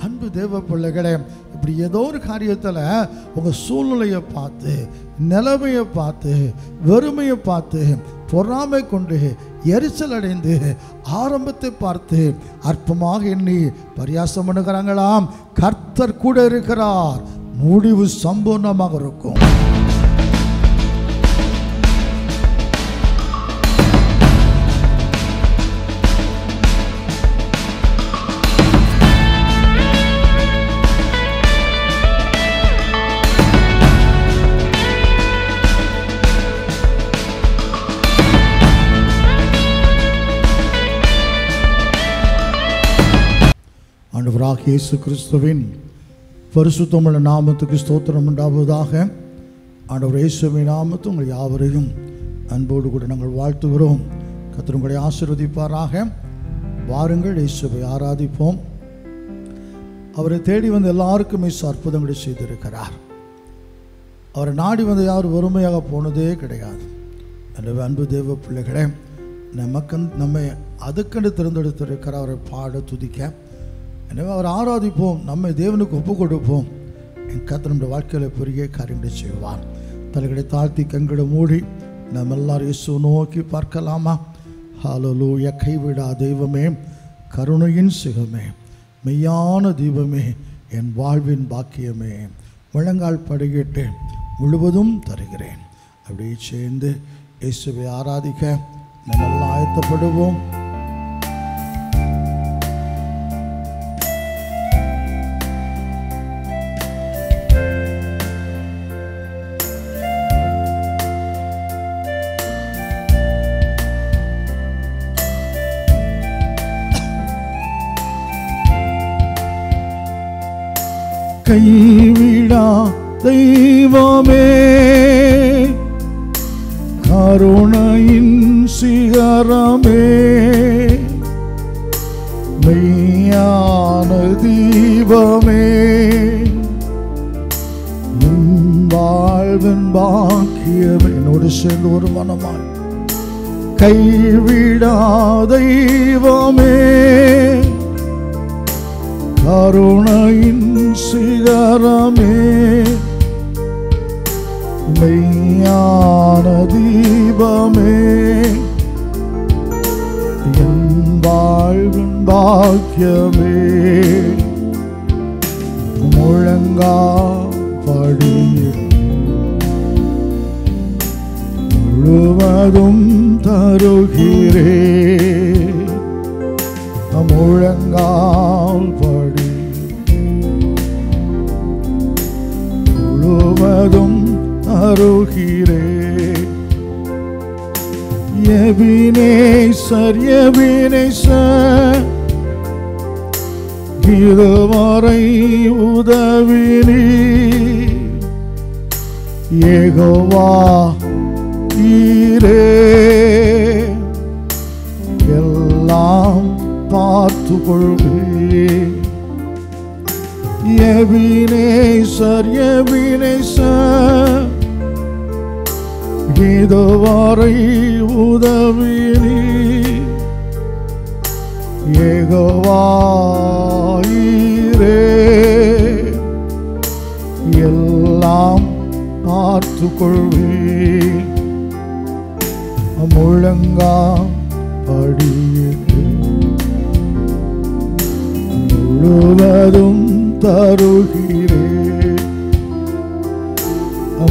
அன்பு தேவ பிள்ளைகளே, இப்படி ஏதோ ஒரு காரியத்தில் உங்கள் சூழ்நிலையை பார்த்து, நிலைமையை பார்த்து, வெறுமையை பார்த்து, பொறாமை கொண்டு எரிச்சல் அடைந்து, ஆரம்பத்தை பார்த்து அற்பமாக எண்ணி பரியாசம் பண்ணுகிறாங்களாம். கர்த்தர் கூட இருக்கிறார், முடிவு சம்பூர்ணமாக இருக்கும். ஆண்டவராகிய இயேசு கிறிஸ்துவின் பரிசுத்தமுள்ள நாமத்துக்கு ஸ்தோத்திரம் உண்டாவதாக. ஆண்டவர் இயேசுவின் நாமத்தை உங்கள் யாவரையும் அன்போடு கூட நாங்கள் வாழ்த்துகிறோம். கர்த்தர் உங்களை ஆசீர்வதிப்பாராக. வாருங்கள், இயேசுவை ஆராதிப்போம். அவரை தேடி வந்த எல்லாருக்குமே அற்புதங்களை செய்திருக்கிறார். அவரை நாடி வந்த யாரும் வறுமையாக போனதே கிடையாது. எனவே அன்பு தேவ பிள்ளைகளே, நம்மை அதுக்கென்று தேர்ந்தெடுத்திருக்கிறார் அவரை பாட துதிக்க. எனவே அவர் ஆராதிப்போம், நம்மை தேவனுக்கு ஒப்பு கொடுப்போம். என் கர்த்தர் நம்முடைய வாழ்க்கையில் பெரிய காரியங்களை செய்வார். தலைகளை தாழ்த்தி கண்களை மூடி நம்ம எல்லாரும் இயேசு நோக்கி பார்க்கலாமா? ஹல்லேலூயா. கைவிடா தெய்வமே, கருணையின் சிகமே, மெய்யான தீபமே, என் வாழ்வின் பாக்கியமே, முழங்கால் படியிட்டு முழுவதும் தருகிறேன். அப்படியே சேர்ந்து இயேசுவை ஆராதிக்க நம்ம எல்லாம் ஆயத்தப்படுவோம். கைவிடா தெய்வமே, கருணையின் சிகரமே, மெய்யான தீபமே, வாழ்வின் பாக்கியமே. என்னோடு சேர்ந்து ஒரு மனமாய் கைவிடா தெய்வமே, கருணையின் சிகரமே, மெய்யான தீபமே, என் வாழ்வின் பாக்கியமே, முழங்கால் முழுவதும் தருகிறேன். முழங்கால் படி முழுவதும் தருகிறேன். எபினேசர் எபினேசர், இதுவரை உதவினி, யெகோவா ஈரே, எல்லாம் பார்த்து கொள்கிறேன். எபினேசர் எபினேசர், இதுவரை உதவினி, யெகோவா ஈரே, எல்லாம் பார்த்து கொள்வேன். முழங்கால் படியிட்டு முழுவதும் தருகிறேன்.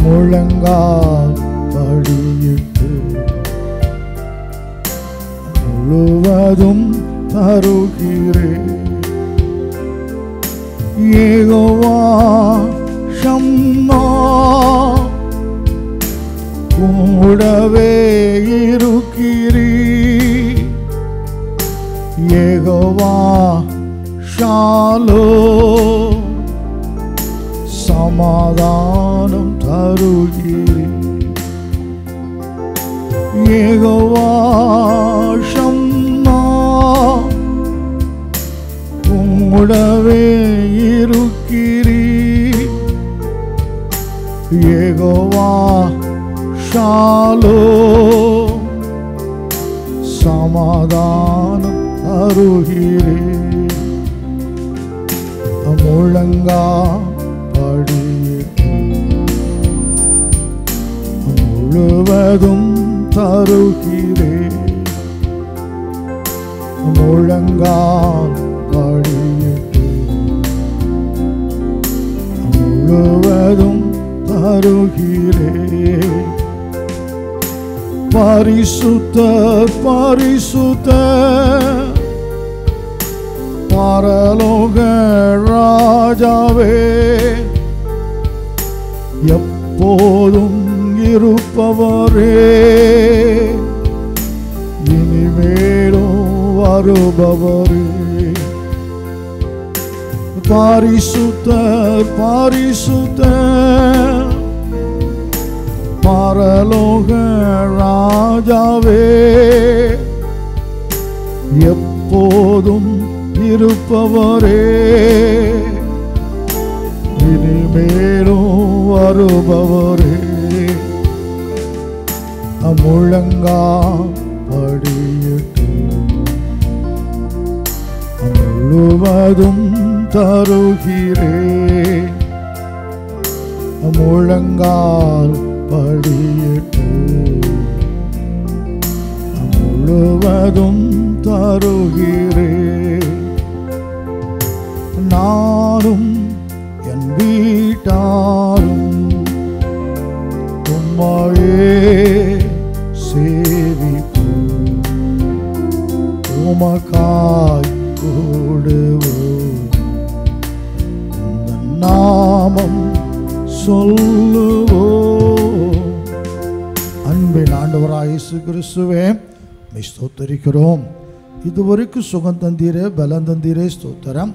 முழங்கால் படியிட்டு முழுவதும் தருகிறேன். யெகோவா ஷம்மா, கூடவே இருக்கிறீர். யெகோவா ஷாலோம், சமாதானம் தருகிறீர். யெகோவா ஷம்மா, கூடவே இருக்கிறீர். யெகோவா ஷாலோம், சமாதானம் தருகிறேன். முழங்காற்படியிட்டு முழுவதும் தருகிறேன். முழங்காற்படியிட்டு முழுவதும் தருகிறேன். பரிசுத்தர் பரிசுத்தர் பரலோக ராஜாவே, எப்போதும் இருப்பவரே, இனிமேலும் வருபவரே. பரிசுத்தர் பரிசுத்தர் பரலோக ராஜாவே, எப்போதும் இருப்பவரே, இனிமேலும் வருபவரே. முழங்காற்படியிட்டு முழுவதும் தருகிறேன். முழங்காற்படியிட்டு முழுவதும் தருகிறேன். நானும் என் வீட்டாரும் உம்மையே சேவிப்போம், உமக்காய் கூடுவோம், உந்தன் நாமம் சொல்லுவோம். அன்பின் ஆண்டவராய் இயேசு கிறிஸ்துவே, உம்மை ஸ்தோத்திரிக்கிறோம். இதுவரைக்கும் சுகம் தந்தீரே, பலம் தந்தீரே, ஸ்தோத்திரம்.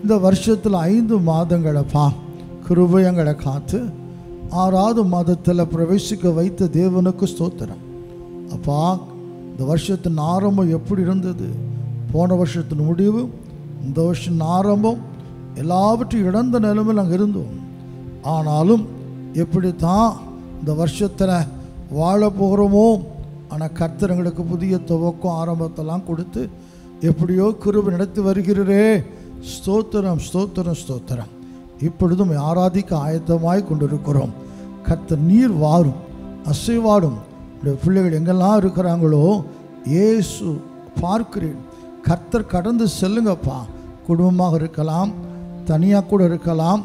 இந்த வருஷத்தில் 5 மாதங்களப்பா கிருபையங்களை காத்து 6வது மாதத்தில் பிரவேசிக்க வைத்த தேவனுக்கு ஸ்தோத்திரம். அப்பா, இந்த வருஷத்தின் ஆரம்பம் எப்படி இருந்தது? போன வருஷத்தின் முடிவு, இந்த வருஷத்தின் ஆரம்பம், எல்லாவற்றையும் இழந்த நிலைமையில் நாங்கள் இருந்தோம். ஆனாலும் எப்படித்தான் இந்த வருஷத்தில் வாழ போகிறோமோ, ஆனால் கர்த்தர் எங்களுக்கு புதிய துவக்கம் ஆரம்பத்தெல்லாம் கொடுத்து எப்படியோ கிருபை நடத்தி வருகிறே. ஸ்தோத்திரம் ஸ்தோத்திரம் ஸ்தோத்திரம். இப்பொழுதும் ஆராதிக்க ஆயத்தமாய் கொண்டிருக்கிறோம். கர்த்தர் நீர் வாரும், அசைவாடும். பிள்ளைகள் எங்கெல்லாம் இருக்கிறாங்களோ இயேசு பார்க்கிறேன். கர்த்தர் கடந்து செல்லுங்கப்பா. குடும்பமாக இருக்கலாம், தனியாக கூட இருக்கலாம்,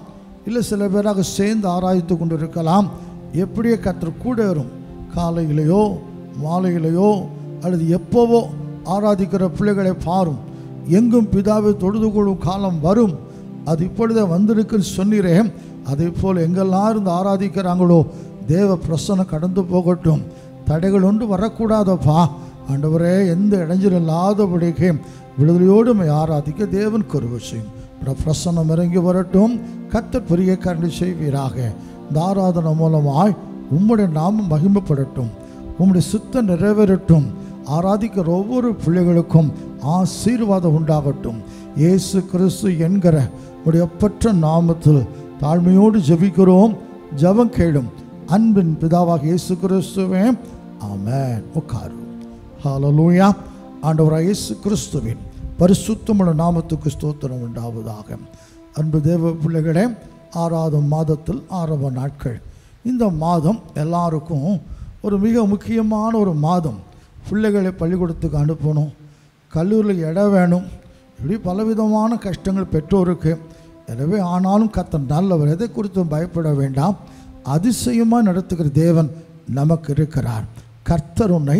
இல்லை சில பேராக சேர்ந்து ஆராய்த்து கொண்டு இருக்கலாம். எப்படியே கர்த்தர் கூட வரும். காலையிலையோ மாலையிலையோ அல்லது எப்போவோ ஆராதிக்கிற பிள்ளைகளை பாரும். எங்கும் பிதாவை தொழுது கொள்ளும் காலம் வரும். அது இப்பொழுதே வந்திருக்குன்னு சொன்னீரே. அதே போல் எங்கெல்லாம் இருந்து ஆராதிக்கிறாங்களோ தேவ பிரசன்னம் கடந்து போகட்டும். தடைகள் ஒன்று வரக்கூடாதப்பா. ஆண்டவரே, எந்த இடைஞ்சல் இல்லாதபடிக்கு விடுதலையோடு ஆராதிக்க தேவன் கிருபை செய்யும். பிரசன்னம் இறங்கி வரட்டும். கர்த்தர் பெரிய காரியங்களை செய்வீராக. இந்த ஆராதனை மூலமாய் உம்முடைய நாமம் மகிமைப்படட்டும், உம்முடைய சித்தம் நிறைவேறட்டும். ஆராதிக்கிற ஒவ்வொரு பிள்ளைகளுக்கும் ஆசீர்வாதம் உண்டாகட்டும். இயேசு கிறிஸ்து என்கிற உடைய ஒப்பற்ற நாமத்தில் தாழ்மையோடு ஜெபிக்கிறோம். ஜெபம் கேளும் அன்பின் பிதாவாக இயேசு கிறிஸ்துவே, ஆமென். உட்காரு. ஹல்லேலூயா. ஆண்டவராகிய இயேசு கிறிஸ்துவின் பரிசுத்தமுள்ள நாமத்துக்கு ஸ்தோத்திரம் உண்டாவதாக. அன்பு தேவ பிள்ளைகளே, 6வது மாதத்தில் ஆரம்ப நாட்கள். இந்த மாதம் எல்லாருக்கும் ஒரு மிக முக்கியமான ஒரு மாதம். பிள்ளைகளை பள்ளிக்கூடத்துக்கு அனுப்பணும், கல்லூரியில் இடம் வேணும், இப்படி பலவிதமான கஷ்டங்கள் பெற்றோருக்கு. எனவே ஆனாலும் கர்த்தர் நல்லவர், எதை குறித்தும் பயப்பட வேண்டாம். அதிசயமாக நடத்துகிற தேவன் நமக்கு இருக்கிறார். கர்த்தர் உன்னை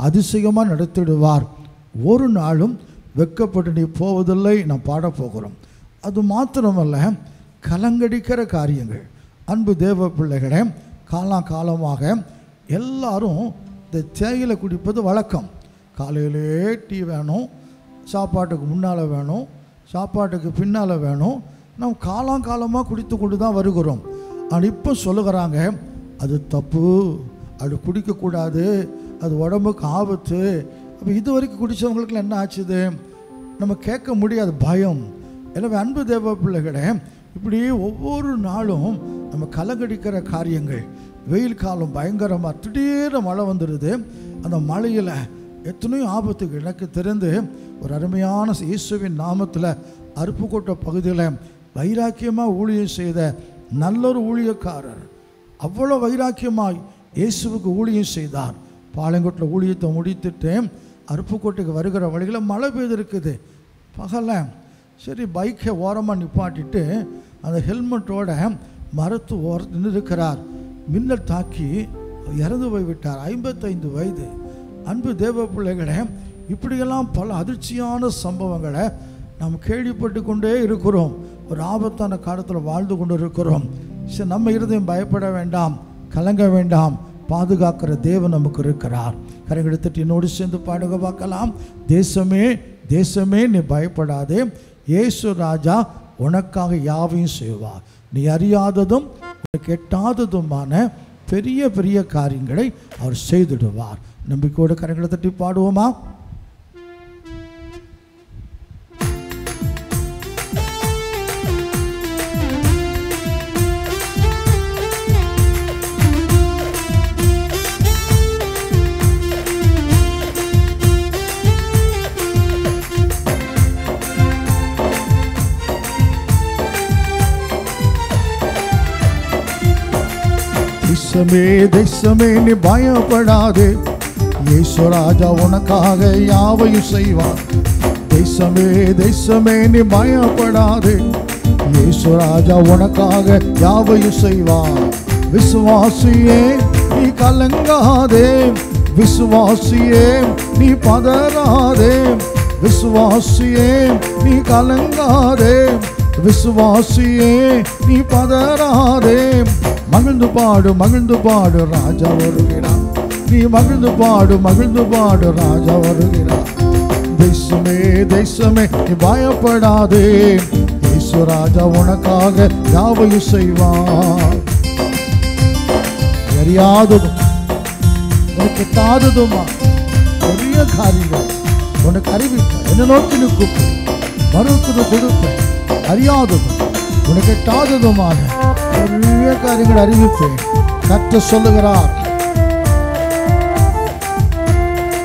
அதிசயமாக நடத்திடுவார். ஒரு நாளும் வெட்கப்பட்டு நீ போவதில்லை. நாம் பாடப்போகிறோம். அது மாத்திரமல்ல, கலங்கடிக்கிற காரியங்கள். அன்பு தேவ பிள்ளைகளே, காலமாக எல்லாரும் இந்த தேயிலை குடிப்பது வழக்கம். காலையிலே டீ வேணும், சாப்பாட்டுக்கு முன்னால் வேணும், சாப்பாட்டுக்கு பின்னால் வேணும். நாம் காலமாக குடித்து கொண்டு தான் வருகிறோம். ஆனால் இப்போ சொல்லுகிறாங்க, அது தப்பு, அது குடிக்கக்கூடாது, அது உடம்புக்கு ஆபத்து. அப்போ இது வரைக்கும் குடித்தவங்களுக்குலாம் என்ன ஆச்சுது? நம்ம கேட்க முடியாது, பயம். எனவே அன்பு தேவ பிள்ளைகளே, இப்படி ஒவ்வொரு நாளும் நம்ம கலங்கடிக்கிற காரியங்கள். வெயில் காலம் பயங்கரமாக திடீர்னு மழை வந்துடுது. அந்த மழையில் எத்தனையோ ஆபத்துக்கு. எனக்கு தெரிந்து ஒரு அருமையான இயேசுவின் நாமத்தில் அருப்புக்கோட்டை பகுதியில் வைராக்கியமாக ஊழியம் செய்த நல்லொரு ஊழியக்காரர். அவ்வளோ வைராக்கியமாய் இயேசுவுக்கு ஊழியம் செய்தார். பாளையங்கோட்டில் ஊழியத்தை முடித்துட்டு அருப்புக்கோட்டைக்கு வருகிற வழியில் மழை பெய்திருக்குது பகல. சரி, பைக்கை ஓரமாக நிப்பாட்டிட்டு அந்த ஹெல்மெட்டோட மரத்து நின்று இருக்கிறார். மின்னல் தாக்கி இறந்து போய்விட்டார். 55 வயது. அன்பு தேவ பிள்ளைகளே, இப்படியெல்லாம் பல அதிர்ச்சியான சம்பவங்களை நாம் கேள்விப்பட்டு கொண்டே இருக்கிறோம். ஒரு ஆபத்தான காலத்தில் வாழ்ந்து கொண்டு இருக்கிறோம். சரி, நம்ம இருதயம் பயப்பட வேண்டாம், கலங்க வேண்டாம். பாதுகாக்கிற தேவன் நமக்கு இருக்கிறார். கரங்களை தட்டி என்னோடு சேர்ந்து பாடுக பார்க்கலாம். தேசமே தேசமே நீ பயப்படாதே, இயேசு ராஜா உனக்காக யாவையும் செய்வார். நீ அறியாததும் உனக்கு எட்டாததுமான பெரிய பெரிய காரியங்களை அவர் செய்திடுவார். நம்பிக்கையோடு கரங்களை தட்டி பாடுவோமா? தேசமே தேசமே நீ பயப்படாதே, இயேசு ராஜா உனக்காக யாவையும் செய்வார். தேசமே தேசமே நீ பயப்படாதே, இயேசு ராஜா உனக்காக யாவையும் செய்வார். விசுவாசியே நீ கலங்காதே, விசுவாசியே நீ பதறாதே, விசுவாசியே நீ கலங்காதே, விசுவாசியே நீ பதறாதே. மகிழ்ந்து பாடு மகிழ்ந்து பாடு ராஜா வருகிறார். நீ மகிழ்ந்து பாடு ராஜா வருகிறார். தேசமே தேசமே நீ பயப்படாதே, இயேசு ராஜா உனக்காக யாவையும் செய்வார். அறியாததும் உனக்கு எட்டாததுமா பெரிய காரியங்கள் உனக்கு அறிவிப்பேன். என்ன நோக்கி நிற்கும் மறுக்குது கொடுப்பேன். அறியாததும் உனக்கு எட்டாததுமான பெரிய காரியங்கள் அறிவிப்பேன். கர்த்தர் சொல்லுகிறார்,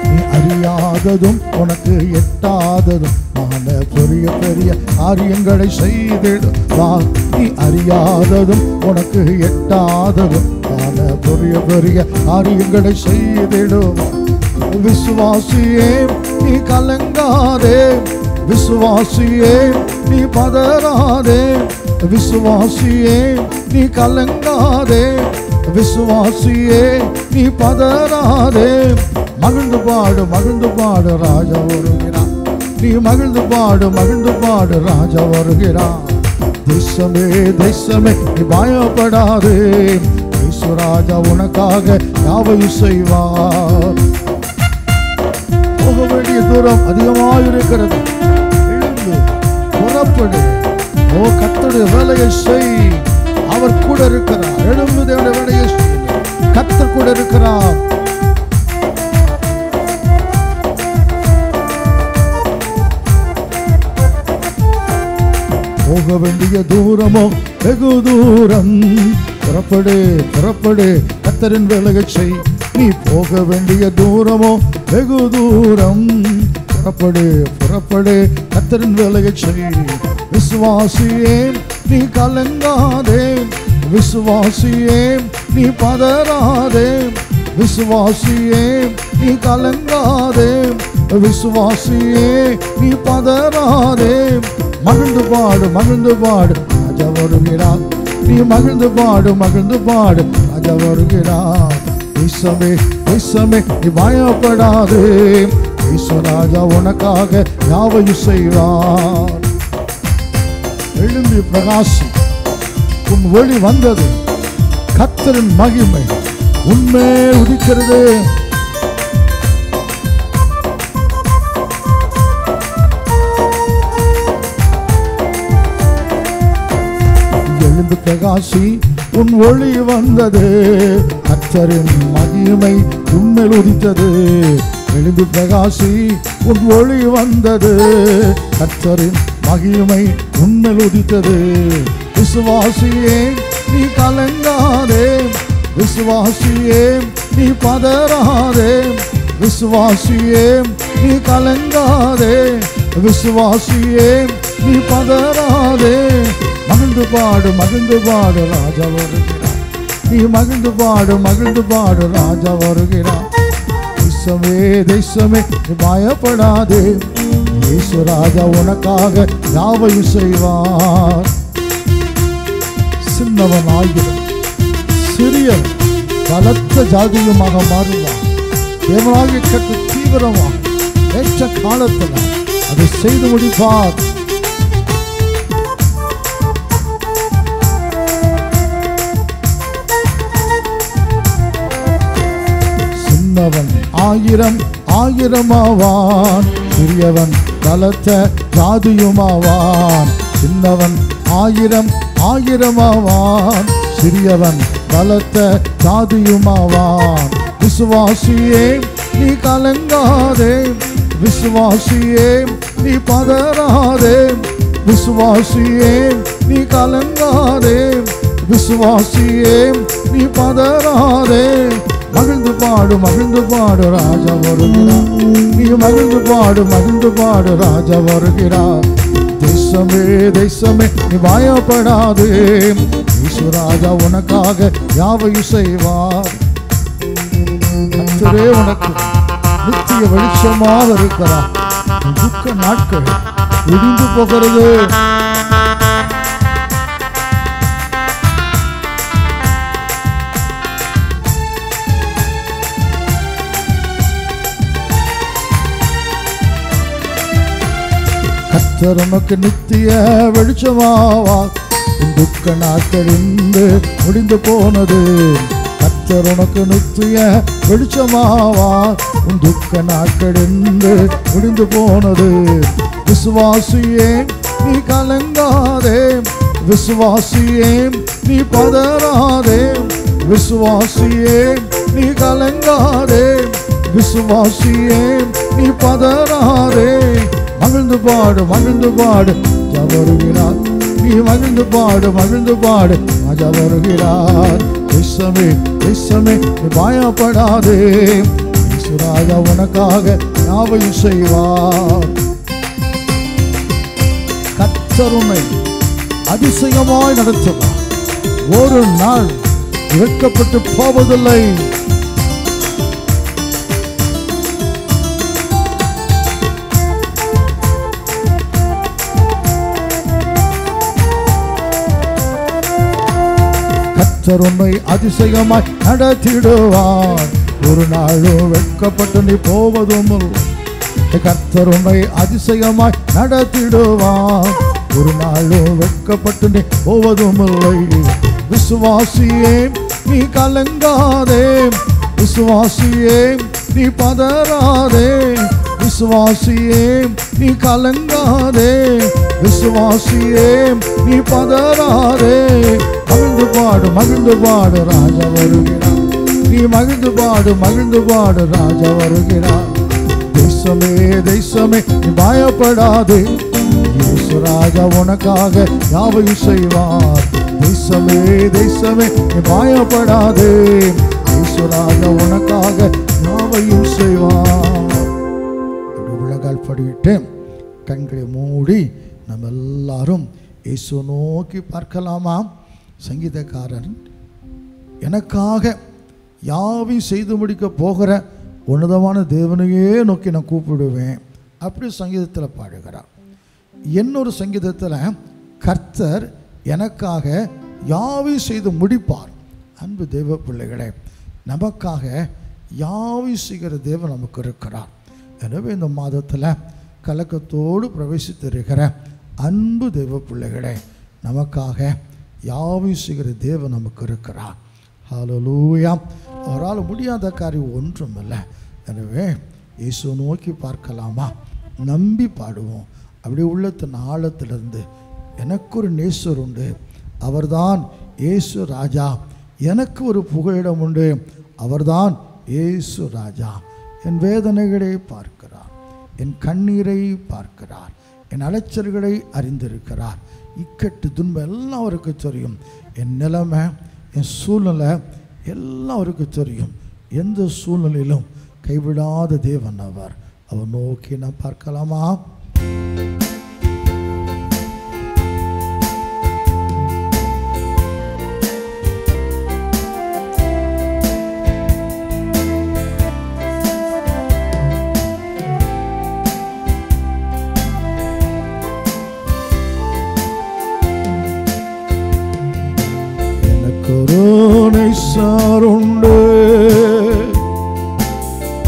நீ அறியாததும் உனக்கு எட்டாததும் ஆன பெரிய பெரிய காரியங்களை செய்திடுவார். நீ அறியாததும் உனக்கு எட்டாததும் ஆன பெரிய பெரிய காரியங்களை செய்திடுவார். விசுவாசியே நீ கலங்காதே, விசுவாசியே நீ பதறாதே, விசுவாசியே நீ கலங்காதே, விசுவாசியே நீ பதறாதே. மகிழ்ந்து பாடு ராஜா வருகிறார். நீ மகிழ்ந்து பாடு ராஜா வருகிறார். தேசமே தேசமே நீ பயப்படாதே, இயேசு ராஜா உனக்காக யாவையும் செய்வார். போக வேண்டிய தூரம் அதிகமாயிருக்கிறது. எழுந்து புறப்படு. ஓ, கர்த்தருடைய வேலையை செய். அவர் கூட இருக்கிறார். எழுந்து தேவனுடைய வேலையை செய். கர்த்தர் கூட இருக்கிறார். போக வேண்டிய தூரமோ வெகு தூரம். புறப்படு புறப்படு, கர்த்தரின் வேலையை செய். நீ போக வேண்டிய தூரமோ வெகு தூரம். புறப்படு புறப்படு, கர்த்தரின் வேலையை செய். விசுவாசியே நீ கலங்காதே, விசுவாசியே நீ பதறாதே, விசுவாசியே நீ கலங்காதே, விசுவாசியே நீ பதறாதே. மகிழ்ந்து பாடு ராஜா வருகிறார். நீ மகிழ்ந்து பாடு ராஜா வருகிறார். தேசமே தேசமே நீ பயப்படாதே, இயேசு ராஜா உனக்காக யாவையும் செய்வார். எழும்பி பிரகாசி, உன் ஒளி வந்தது. கர்த்தரின் மகிமை உன்மே உதிக்கிறது. எழுந்து பிரகாசி, உன் ஒளி வந்தது. கர்த்தரின் மகிமை உன்மேல் உதித்தது. எழுந்து பிரகாசி, உன் ஒளி வந்தது. கர்த்தரின் மகிமை உன்மேல் உதித்தது. விசுவாசியே நீ கலங்காதே, விசுவாசியே நீ பதறாதே, விசுவாசியே நீ கலங்காதே, விசுவாசியே நீ பதறாதே. பாடு மகிழ்ந்து பாடு ராஜா வருகிறார். நீ மகிழ்ந்து பாடு மகிழ்ந்து பாடு ராஜா வருகிறார். தேசமே தேசமே நீ பயப்படாதே, இயேசு ராஜா உனக்காக யாவையும் செய்வார். சின்னவன் ஆகிடும் சிறியவன் பலத்த ஜாதியுமாக மாறுவார். தேவனாகிய கர்த்தர் தீவிரமாக ஏற்ற காலத்தில் அதை செய்து முடிப்பார். சின்னவன் ஆயிரம் ஆயிரமாவான், சிறியவன் பலத்த ஜாதியுமாவான். சின்னவன் ஆயிரம் ஆயிரமாவான், சிறியவன் பலத்த ஜாதியுமாவான். விசுவாசியே நீ கலங்காதே, விசுவாசியே நீ பதறாதே, விசுவாசியே நீ கலங்காதே, விசுவாசியே நீ பதறாதே. மகிழ்ந்து பாடு மகிழ்ந்து பாடு ராஜா வருகிறார். நீ மகிழ்ந்து பாடு மகிழ்ந்து பாடு ராஜா வருகிறார். தேசமே தேசமே நீ பயப்படாதே, இயேசு ராஜா உனக்காக யாவையும் செய்வார். கர்த்தரே உனக்கு நித்திய வெளிச்சமாக இருக்கிறார். துக்க நாட்கள் முடிந்து போகிறது. கர்த்தர் உனக்கு நித்திய வெளிச்சமாவார். துக்க நாட்கள் இன்று முடிந்து போனது. கர்த்தர் உனக்கு நித்திய வெளிச்சமாவார். உன் துக்க நாட்கள் இன்று முடிந்து போனது. விசுவாசியே நீ கலங்காதே, விசுவாசியே நீ பதறாதே, விசுவாசியே நீ கலங்காதே, விசுவாசியே நீ பதறாதே. மகிழ்ந்து பாடு மகிழ்ந்து பாடு ராஜா வருகிறார். நீ மகிழ்ந்து பாடு மகிழ்ந்து பாடு ராஜா வருகிறார். தேசமே தேசமே நீ பயப்படாதே, இயேசு ராஜா உனக்காக யாவையும் செய்வார். கர்த்தர் உன்னை அதிசயமாய் நடத்துவார். ஒரு நாள் வெட்கப்பட்டு போவதில்லை. கர்த்தர் உன்னை அதிசயமாய் நடத்திடுவார். ஒரு நாளும் வெட்கப்பட்டு நீ போவதும் இல்லை. கர்த்தர் உன்னை அதிசயமாய் நடத்திடுவார். ஒரு நாளும் வெட்கப்பட்டு நீ போவதும் இல்லை. விசுவாசியே நீ கலங்காதே, விசுவாசியே நீ பதறாதே, விசுவாசியே நீ கலங்காதே, விசுவாசியே நீ பதறாதே. மகிழ்ந்து பாடு மகிழ்ந்து பாடு ராஜா வருகிறார். நீ மகிழ்ந்து பாடு மகிழ்ந்து பாடு ராஜா வருகிறார். தேசமே தேசமே நீ பயப்படாதே, இயேசு ராஜா உனக்காக யாவையும் செய்வார். தேசமே தேசமே நீ பயப்படாதே, இயேசு ராஜா உனக்காக யாவையும் செய்வார். உலகால் படிட்டு கண்களை மூடி நம்ம எல்லாரும் இயேசு நோக்கி பார்க்கலாமா? சங்கீதக்காரன் எனக்காக யாவையும் செய்து முடிக்க போகிற உன்னதமான தேவனையே நோக்கி நான் கூப்பிடுவேன் அப்படி சங்கீதத்தில் பாடுகிறார். இன்னொரு சங்கீதத்தில் கர்த்தர் எனக்காக யாவையும் செய்து முடிப்பார். அன்பு தேவ பிள்ளைகளே, நமக்காக யாவையும் செய்கிற தேவன் நமக்கு இருக்கிறார். எனவே இந்த மாதத்தில் கலக்கத்தோடு பிரவேசித்திருக்கிற அன்பு தேவ பிள்ளைகளே, நமக்காக யாவையும் செய்கிற தேவன் நமக்கு இருக்கிறார். ஹல்லேலூயா. அவரால் முடியாத காரியம் ஒன்றும் இல்லை. எனவே இயேசு நோக்கி பார்க்கலாமா? நம்பி பாடுவோம். அப்படி உள்ளத்தின் ஆழத்திலிருந்து எனக்கு ஒரு நேசர் உண்டு, அவர்தான் இயேசு ராஜா. எனக்கு ஒரு புகழிடம் உண்டு, அவர்தான் இயேசு ராஜா. என் வேதனைகளை பார்க்கிறார், என் கண்ணீரை பார்க்கிறார், என் அலைச்சல்களை அறிந்திருக்கிறார். இக்கட்டு துன்பம் எல்லாம் அவருக்கு தெரியும். என் நிலைமை, என் சூழ்நிலை எல்லாம் அவருக்கு தெரியும். எந்த சூழ்நிலையிலும் கைவிடாத தேவன் அவர். அவர் நோக்கி நான் பார்க்கலாமா? ஒரு நேசர் உண்டு,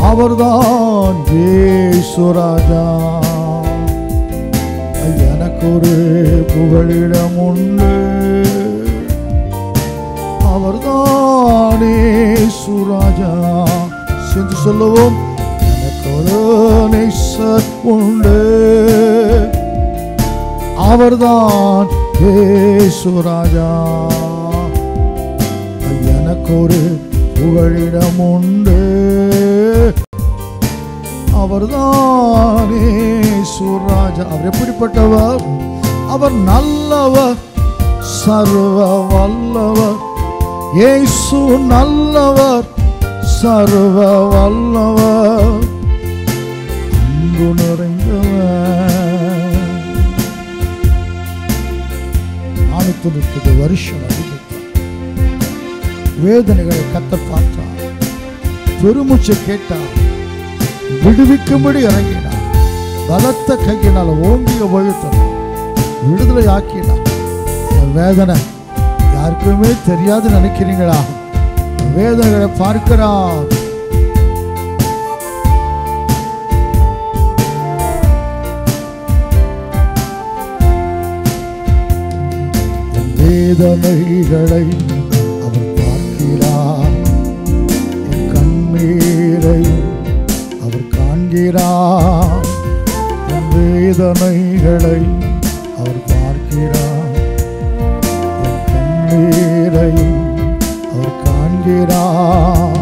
அவர்தான் இயேசு ராஜா. எனக்கு ஒரு புகழிடம் உண்டு, அவர்தான் இயேசு ராஜா. சேர்ந்து சொல்லுவோம். எனக்கு ஒரு நேசர் உண்டு, அவர்தான் இயேசு ராஜா. எனக்கு ஒரு புகழிடம் உண்டு, அவர்தான் இயேசு ராஜா. அவர் எப்படிப்பட்டவர்? அவர் நல்லவர், சர்வ வல்லவர். இயேசு நல்லவர், சர்வ வல்லவர், அன்பு நிறைந்தவர். 430 வருஷம் அடிமைத்தார். வேதனைகளை கர்த்தர் பார்த்தார், பெருமூச்சை கேட்டார், விடுவிக்கும்படி இறங்கினார். பலத்த கையினால் ஓங்கிய உயர்த்தினார், விடுதலை ஆக்கினார். வேதனை யாருக்குமே தெரியாது நினைக்கிறீங்களா? வேதனைகளை பார்க்கிறார். வேதனைகளை அவர் பார்க்கிறார், என் கண்ணீரையும் அவர் காண்கிறார். என் வேதனைகளை அவர் பார்க்கிறார், என் கண்ணீரையும் அவர் காண்கிறார்.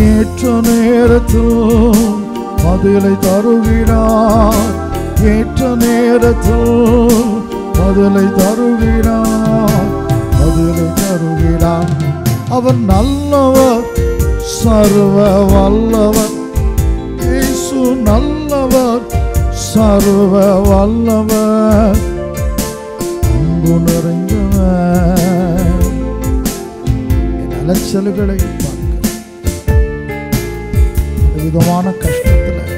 ஏற்ற நேரத்தில் பதிலை தருகிறார், ஏற்ற நேரத்தில் பதிலை தருகிறார், பதிலை தருகிறார். அவர் நல்லவர், சர்வ வல்லவர். இயேசு நல்லவர், சர்வ வல்லவர், அன்பு நிறைந்தவர். என் அலைச்சல்களை விதமான கஷ்டத்தில்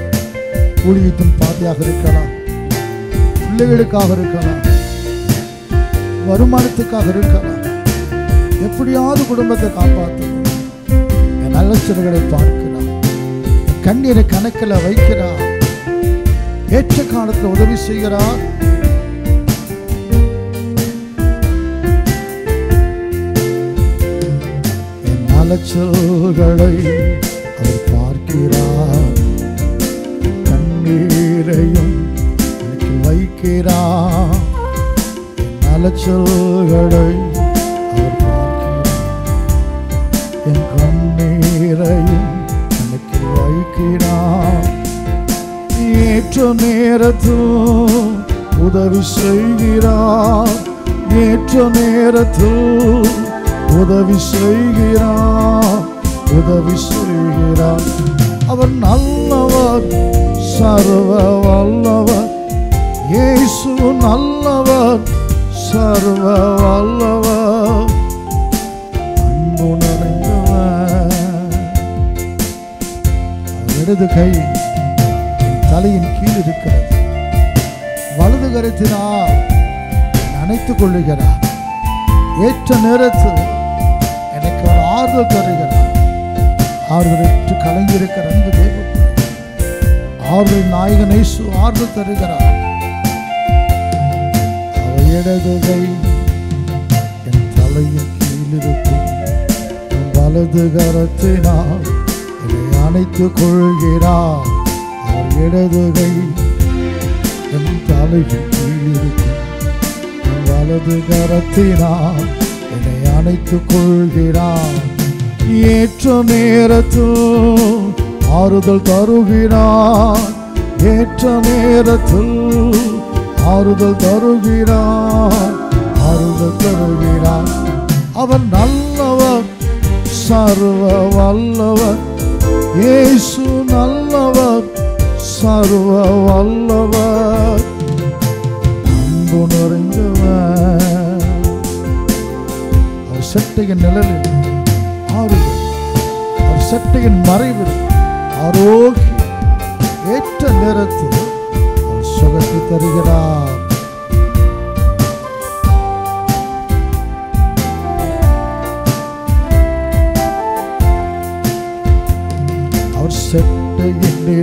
ஊழியத்தின் பாதையாக இருக்கலாம், பிள்ளைகளுக்காக இருக்கலாம், வருமானத்துக்காக இருக்கலாம், எப்படியாவது குடும்பத்தை காப்பாற்றணும். என் அலைச்சல்களை பார்க்கிறார், கண்ணீரை கணக்கில் வைக்கிறார், ஏற்ற காலத்தில் உதவி செய்கிறார். என் அலைச்சல்களை அவர் பார்க்கிறார், கண்ணீரையும் எனக்கு வைக்கிறார். என் அலைச்சல்களை அவர் பார்க்கிறார், என் கண்ணீரையும் எனக்கு வைக்கிறார். ஏற்ற நேரத்தில் உதவி செய்கிறார், ஏற்ற நேரத்தில் உதவி செய்கிறார், உதவி செய்கிறார். அவர் நல்லவர், சர்வ வல்லவர். இயேசு நல்லவர், சர்வ வல்லவர், அன்பு நிறைந்தவர். இடது கை தலையின் கீழ் இருக்கிறது, வலது கரத்தினால் அணைத்துக் கொள்ளுகிறார். ஏற்ற நேரத்தில் எனக்கு ஒரு ஆறுதல் தருகிறார். ஆறுதலுக்கு கலங்கியிருக்கிற அன்பு தேவன், ஆறுதல் நாயகன் இயேசு ஆறுதல் தருகிறார். அவர் இடது கை என் தலையின் கீழ் இருக்கும், வலது கரத்தினால் என்னை அணைத்துக் கொள்கிறார். அவர் இடது கை என் தலையின் கீழ் இருக்கும், வலது கரத்தினால் என்னை அணைத்துக் கொள்கிறார். ஏற்ற நேரத்தில் ஆறுதல் தருகிறார், ஏற்ற நேரத்தில் ஆறுதல் தருகிறார், ஆறுதல் தருகிறார். அவர் நல்லவர், சர்வ வல்லவர். இயேசு நல்லவர், சர்வ வல்லவர், அன்பு நிறைந்தவர். அவர் சட்டையின் நிழலில் ஆறுதல், அவர் சட்டையின் மறைவில் ஆரோக்கியம். ஏற்ற நேரத்தில் அவர் சுகத்தை தருகிறார்.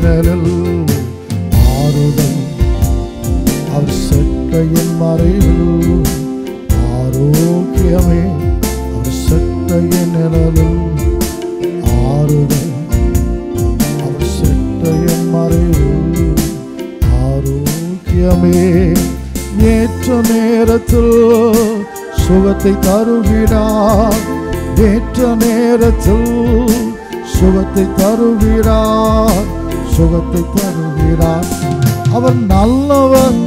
நிழலில் ஆறுதல், அவர் செட்டையின் மறைவில் ஆரோக்கியமே, அவர் செட்டையின் நிழலில் ஆறுதல், அவர் செட்டையின் மறைவில் ஆரோக்கியமே. ஏற்ற நேரத்தில் சுகத்தை தருகிறார், ஏற்ற நேரத்தில் சுகத்தை தருகிறார், சுகத்தை தருகிறார். அவர் நல்லவர்,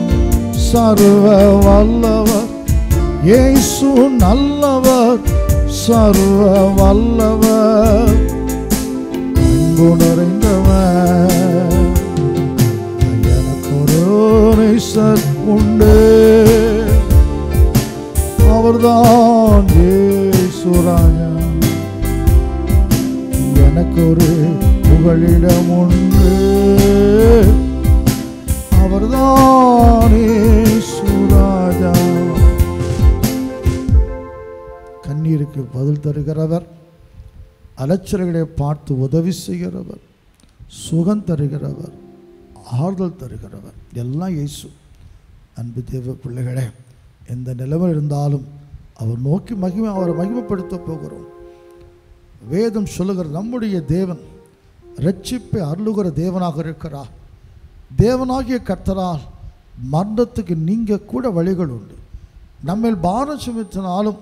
சர்வ வல்லவர், இயேசு நல்லவர், சர்வ வல்லவர், அன்பு நிறைந்தவர். எனக்கு ஒரு நேசர் உண்டு, அவர்தான் இயேசு ராஜா. எனக்கு ஒரு புகழிடம் உண்டு, அவர்தான் இயேசு ராஜா. கண்ணீருக்கு பதில் தருகிறவர், அலைச்சல்களை பார்த்து உதவி செய்கிறவர், சுகம் தருகிறவர், ஆறுதல் தருகிறவர், எல்லாம் இயேசு. அன்பு தேவ பிள்ளைகளே, எந்த நிலைமை இருந்தாலும் அவர் நோக்கி அவரை மகிமைப்படுத்த போகிறோம். வேதம் சொல்லுகிற நம்முடைய தேவன் இரட்சிப்பை அருளுகிற தேவனாக இருக்கிறார். தேவனாகிய கர்த்தரால் மரணத்துக்கு நீங்க கூட வழிகள் உண்டு. நம்மில் பாரம் சுமத்தினாலும்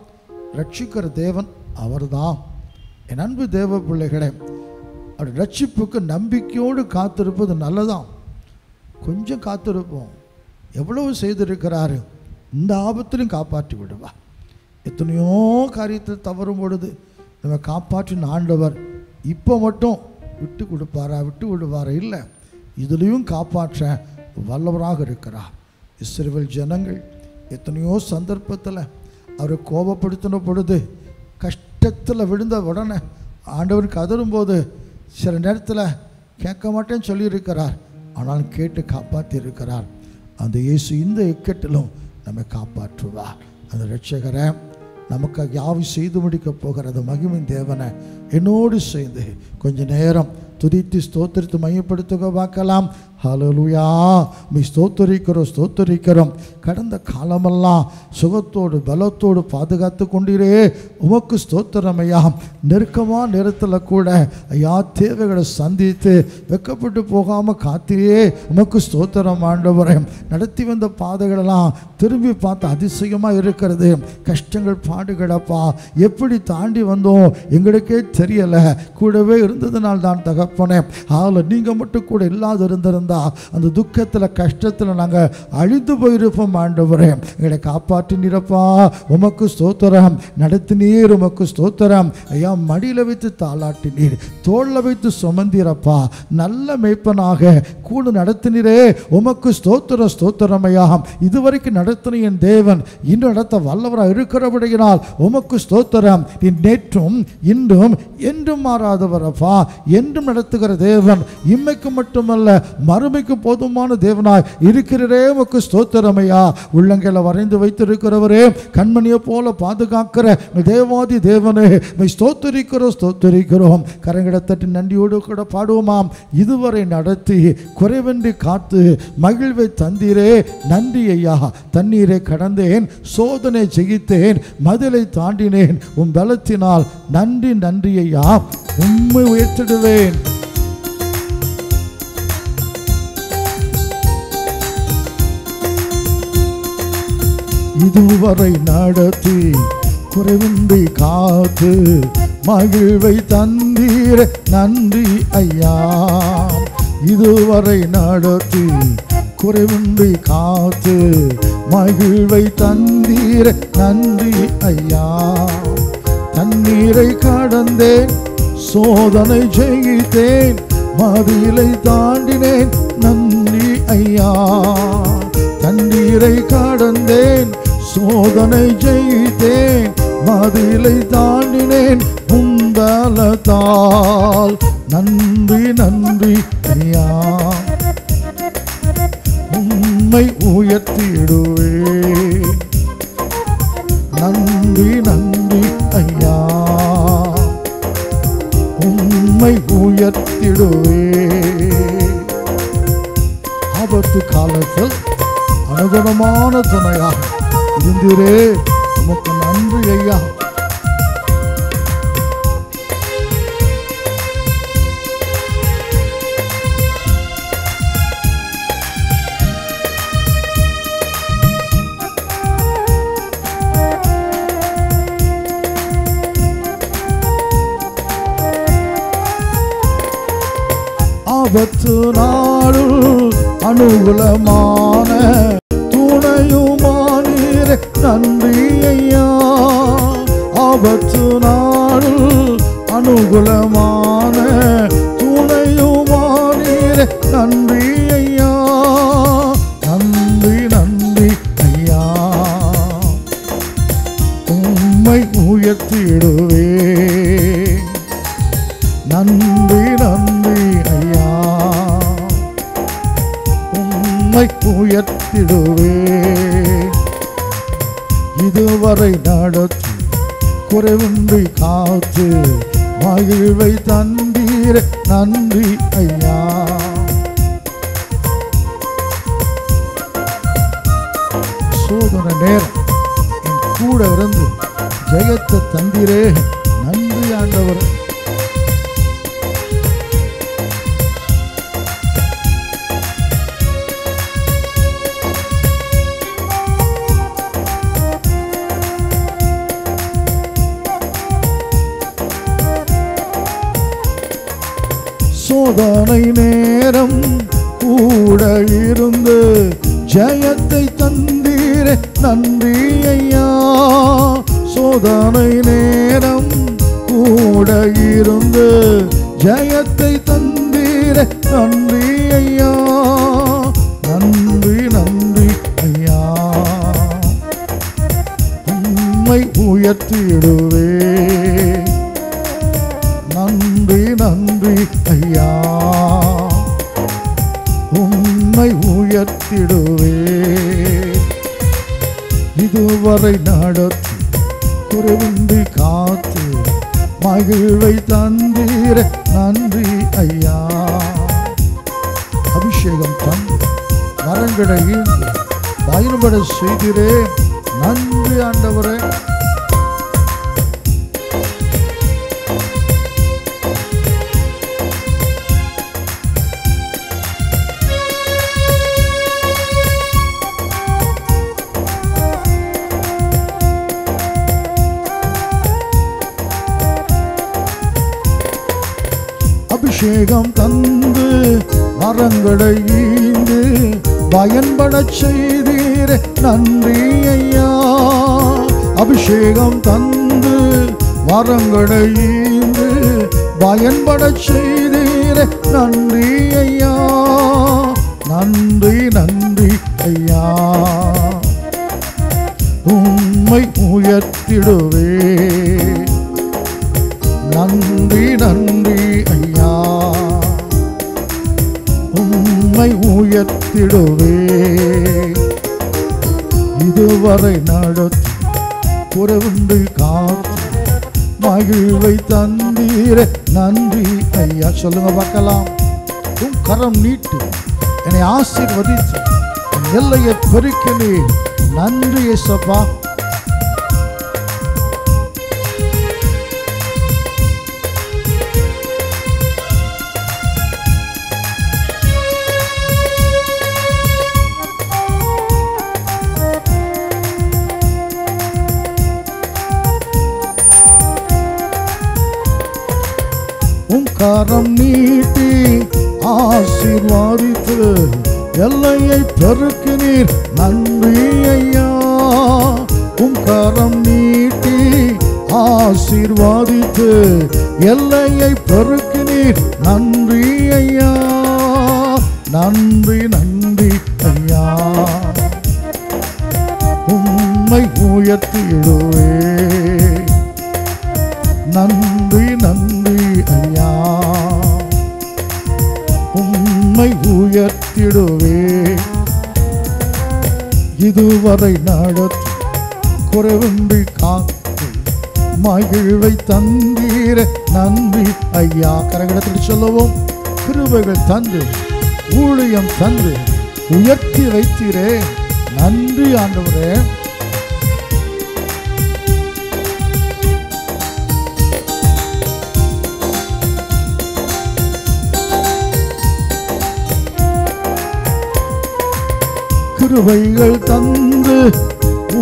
ரட்சிக்கிற தேவன் அவர்தான். என் அன்பு தேவ பிள்ளைகளே, அவர் ரட்சிப்புக்கு நம்பிக்கையோடு காத்திருப்பது நல்லதான். கொஞ்சம் காத்திருப்போம். எவ்வளவு செய்திருக்கிறாரு, இந்த ஆபத்திலும் காப்பாற்றி விடுவா. எத்தனையோ காரியத்தில் தவறும் பொழுது நம்ம காப்பாற்றின ஆண்டவர் இப்போ மட்டும் விட்டு கொடுப்பாரா, விட்டு விடுவாரா? இல்லை, இதுலேயும் காப்பாற்ற வல்லவராக இருக்கிறார். இஸ்ரவேல் ஜனங்கள் எத்தனையோ சந்தர்ப்பத்தில் அவரை கோபப்படுத்தின பொழுது, கஷ்டத்தில் விழுந்த உடனே ஆண்டவர் கதறும்போது சில நேரத்தில் கேட்க மாட்டேன்னு சொல்லியிருக்கிறார். ஆனாலும் கேட்டு காப்பாற்றி இருக்கிறார். அந்த இயேசு இந்த இக்கட்டிலும் நம்மை காப்பாற்றுவார். அந்த இரட்சகரை நமக்கு யாவும் செய்து முடிக்க போகிறது மகிமையின் தேவனை என்னோடு சேர்ந்து கொஞ்ச நேரம் துதித்து ஸ்தோத்திரித்து மையப்படுத்துக பார்க்கலாம். ஹல்லேலூயா, மீ ஸ்தோத்தரிக்கிறோம். கடந்த காலமெல்லாம் சுகத்தோடு பலத்தோடு பாதுகாத்து கொண்டீரே, உமக்கு ஸ்தோத்திரம் ஐயா. நெருக்கமான நேரத்தில் கூட ஐயா தேவைகளை சந்தித்து வெக்கப்பட்டு போகாமல் காத்திரே, உமக்கு ஸ்தோத்திரம் ஆண்டவரே. நடத்தி வந்த பாதைகளெல்லாம் திரும்பி பார்த்து அதிசயமாக இருக்கிறது. கஷ்டங்கள் பாடுகளப்பா எப்படி தாண்டி வந்தோம் எங்களுக்கே தெரியலை. கூடவே இருந்ததுனால் தான் தகப்பனே. அதில் நீங்கள் மட்டும் கூட இல்லாத இருந்திருந்தா அந்த துக்கத்தில் கஷ்டத்தில் நாங்கள் அழிந்து போயிருப்போம் ஆண்டவரே. எங்களை காப்பாற்றினீரப்பா, உமக்கு ஸ்தோத்திரம். நடத்தினீர், உமக்கு ஸ்தோத்திரம் ஐயா. மடியில் வைத்து தாளாட்டினீர், தோளில் வைத்து சுமந்தீரப்பா. நல்ல மேய்ப்பனாக கூட நடத்தினீரே, உமக்கு ஸ்தோத்திரம். ஸ்தோத்திரம் ஐயா. இதுவரைக்கும் நடத்தின என் தேவன் இன்னும் நடத்த வல்லவராக இருக்கிறபடியினால் உமக்கு ஸ்தோத்திரம். நீ நேற்றும் இன்றும் என்றும் மாறாதவரப்பா, என்றும் நடத்துகிற தேவன். இம்மைக்கு மட்டுமல்ல மறுமைக்கு போதுமான தேவனாய் இருக்கிறே, உமக்கு ஸ்தோத்திரமையா. உள்ளங்களை வரைந்து வைத்திருக்கிறவரே, கண்மணியை போல பாதுகாக்கிற தேவாதி தேவனே, ஸ்தோத்தரிக்கிறோம். கரங்களை தட்டி நன்றியோடு கூட பாடுவோமாம். இதுவரை நடத்தி குறைவென்றி காத்து மகிழ்வை தந்தீரே, நன்றி ஐயா. தண்ணீரை கடந்தேன், சோதனை ஜெயித்தேன், மதிலை தாண்டினேன், உன் பலத்தினால் நன்றி நன்றி ஐயா. உம்மை உயர்த்திடுவேன். இதுவரை நடத்தி குறைவின்றி காத்து மகிழ்வை தந்தீர நன்றி ஐயா. இதுவரை நடத்தி குறைவின்றி காத்து மகிழ்வை தந்தீர நன்றி ஐயா. தண்ணீரை கடந்தேன், சோதனை ஜெயித்தேன், மதிலை தாண்டினேன், நன்றி ஐயா. தண்ணீரை கடந்தேன், சோதனை ஜெயித்தேன், மதிலை தாண்டினேன், உம்பலத்தால் நன்றி நன்றி ஐயா. உம்மை உயர்த்திடுவேன், நன்றி நன்றி ஐயா. உம்மை உயர்த்திடுவேன். செய்தீரே, உமக்கு நன்றி ஐயா. ஆபத்து நாளுள் அனுகூலமான துணையுமானீரே, நன்றி ஐயா. ஆபத்து நாளுள் அனுகூலமான துணையுமானீரே, நன்றி ஐயா. நன்றி நன்றி ஐயா, உம்மை உயர்த்திடுவே. நன்றி நன்றி ஐயா, உம்மை உயர்த்திடுவே. இதுவரை நடத்தி குறைவின்றி காத்து மகிழ்வை தந்தீரே, நன்றி ஐயா. சோதனை நேரம் என் கூட இருந்து ஜெயத்தை தந்தீரே, நன்றி ஆண்டவர். சோதனை நேரம் கூட இருந்து ஜெயத்தை தந்தீரே, நன்றி ஐயா. சோதனை நேரம் கூட இருந்து ஜெயத்தை தந்தீரே, நன்றி ஐயா. நன்றி நன்றி ஐயா, உம்மை உயர்த்திடுவே. நன்றி நன்றி ஐயா, உம்மை உயர்த்திடுவே. இதுவரை நடத்தி குறைவின்றி காத்து மகிழ்வை தந்தீரே, நன்றி ஐயா. அபிஷேகம் தந்து மரங்களை ஈந்து பயன்பட செய்தீரே, நன்றி ஆண்டவரே. அபிஷேகம் தந்து மரங்களை ஈந்து பயன்பட செய்தீரே, நன்றி ஐயா. அபிஷேகம் தந்து மரங்களை ஈந்து பயன்பட செய்தீரே, நன்றி ஐயா. நன்றி நன்றி ஐயா, உம்மை உயர்த்திடுவே. நன்றி நன்றி ஐயா, உம்மை உயர்த்திடுவே. இதுவரை நடத்தி குறைவின்றி காத்து மகிழ்வை தந்தீரே, நன்றி ஐயா. சொல்லுங்க பார்க்கலாம். உன் கரம் நீட்டு என்னை ஆசீர்வதித்து என் எல்லையை பெருக்கினீர், நன்றி இயேசப்பா. உம் கரம் நீட்டி ஆசீர்வாதித்து எல்லையை பெருக்கினீர், நன்றி ஐயா. உம் கரம் நீட்டி ஆசீர்வாதித்து எல்லையை பெருக்கினீர், நன்றி ஐயா. நன்றி நன்றி ஐயா, உம்மை உயர்த்திடுவே. நன்றி நன்றி ஐயா, உம்மை உயர்த்திடுவே. இதுவரை நடத்தி குறைவின்றி காத்து மகிழ்வை தந்தீரே, நன்றி ஐயா. கரங்களிடத்தில் சொல்லவும். கிருபைகள் தந்து ஊழியம் தந்து உயர்த்தி வைத்தீரே, நன்றி ஆண்டவரே. கிருபைகள் தந்து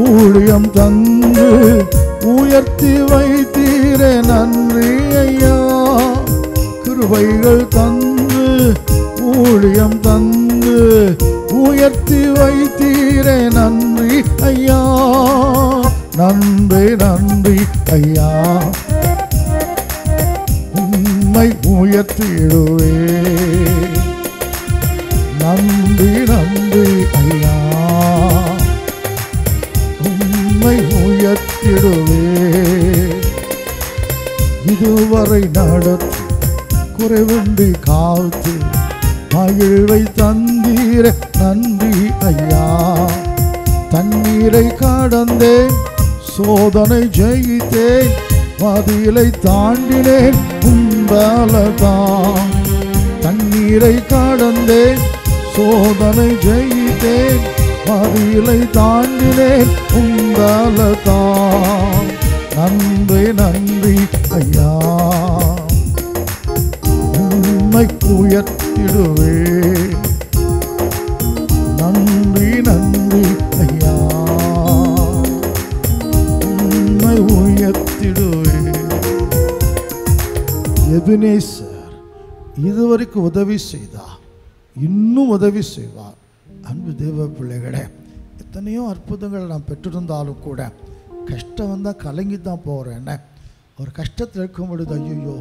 ஊழியம் தந்து உயர்த்தி வைத்தீரே நன்றி ஐயா. கிருபைகள் தந்து ஊழியம் தந்து உயர்த்தி வைத்தீரே நன்றி ஐயா. நன்றி நன்றி ஐயா. உம்மை உயர்த்திடுவே. நன்றி நன்றி ஐயா. உம்மை உயர்த்திடுவே. இதுவரை நடத்தி குறைவின்றி காத்து மகிழ்வை தந்தீர நன்றி ஐயா. தண்ணீரை கடந்தேன், சோதனை ஜெயித்தேன், மதிலை தாண்டினேன் உம்பலதான். தண்ணீரை கடந்தேன், சோதனை ஜெயித்தேன், மதிலை தாண்டினேன் உம்பலதான். நன்றி நன்றி ஐயா. உம்மை உயர்த்திடுவே. நன்றி நன்றி ஐயா. உம்மை உயர்த்திடுவே. எபினேசர் இதுவரைக்கும் உதவி செய்தா, இன்னும் உதவி செய்வார். அன்பு தேவ பிள்ளைகளே, எத்தனையோ அற்புதங்கள் நான் பெற்றிருந்தாலும் கூட கஷ்டம் வந்தால் கலங்கி தான் போகிறேன். ஒரு கஷ்டத்தில் இருக்கும் பொழுது ஐயோ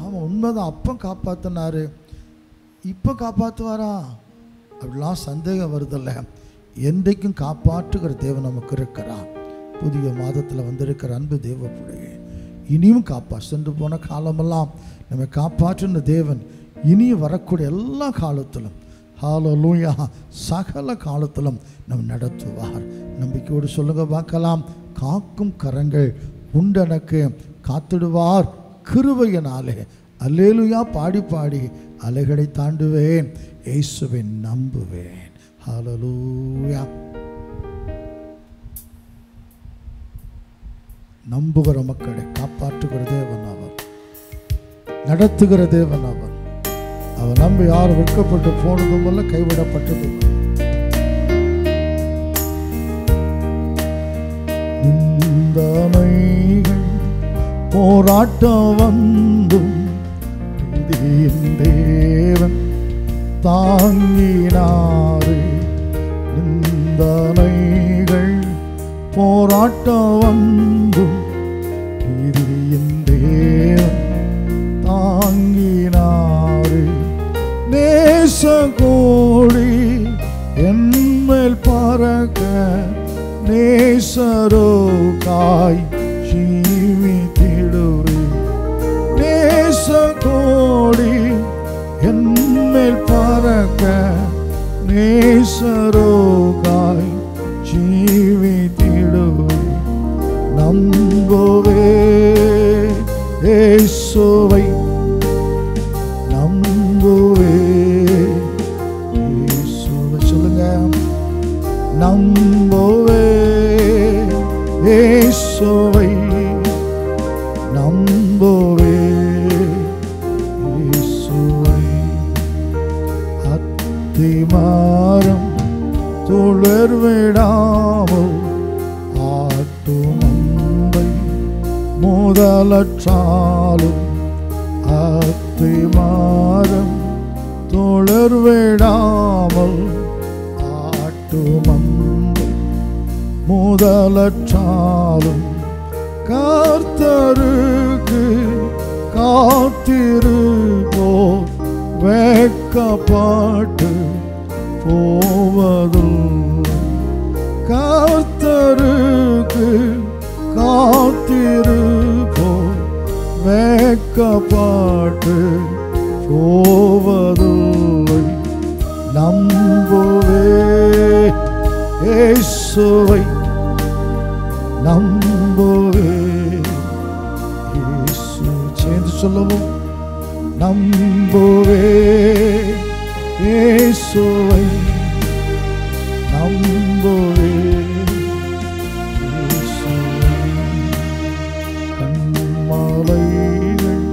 ஆமாம் உண்மைதான், அப்போ காப்பாற்றினாரு, இப்போ காப்பாற்றுவாரா அப்படிலாம் சந்தேகம் வருதில்ல. என்றைக்கும் காப்பாற்றுகிற தேவன் நமக்கு இருக்கிறார். புதிய மாதத்தில் வந்திருக்கிற அன்பு தேவ பிள்ளையே, இனியும் சென்று போன காலமெல்லாம் நம்ம காப்பாற்றின தேவன் இனியும் வரக்கூடிய எல்லா காலத்திலும் ஹல்லேலூயா சகல காலத்திலும் நம்ம நடத்துவார். நம்பிக்கையோடு சொல்லுங்க பார்க்கலாம். காக்கும் கரங்கள் உண்டெனக்கு காத்திடுவார் கிருபையினாலே. அல்லேலூயா பாடி பாடி அலைகளை தாண்டுவேன், இயேசுவை நம்புவேன். ஹல்லேலூயா. நம்புகிற மக்களை காப்பாற்றுகிற தேவன் அவர், நடத்துகிற தேவன் அவர். அவர் நம்பி யாரும் வெட்கப்பட்டு போனதும் அல்ல, கைவிடப்பட்டதும். நிந்தனைகள் போராட்டம் வந்தும் தேவன் தாங்கினாரே. நிந்தனைகள் போராட்டம் வந்தும் தேவன் தாங்கினாரே. நேசகோடி என்மேல் பறக்க நேசரோகாய் ஜீவித்திடுவே. நேசகோடி என்மேல் பறக்க நேசரோகாய் ஜீவித்திடுவே. நம்புவே இயேசுவை, நம்புவே இயேசுவை. சொல்லுங்க. நம்புவே இயேசுவை, நம்புவே இயேசுவை. அத்திமரம் துளிர் விடாமல் ஆட்டும் அம்பை முதலற்றாலும், அத்திமரம் துளிர் விடாமல் ஆட்டும் அம்பை முதலற்றாலும், கர்த்தருக்கு காத்திருப்போர் வெட்கப்பட்டு போவதில்லை. கர்த்தருக்கு காத்திருப்போர் வெட்கப்பட்டு போவதில்லை. நம்புவே இயேசுவை, நம்புவே இயேசு. சேர்ந்து சொல்லவும். நம்புவே இயேசுவை, நம்புவே இயேசுவை. கண்மலைகள்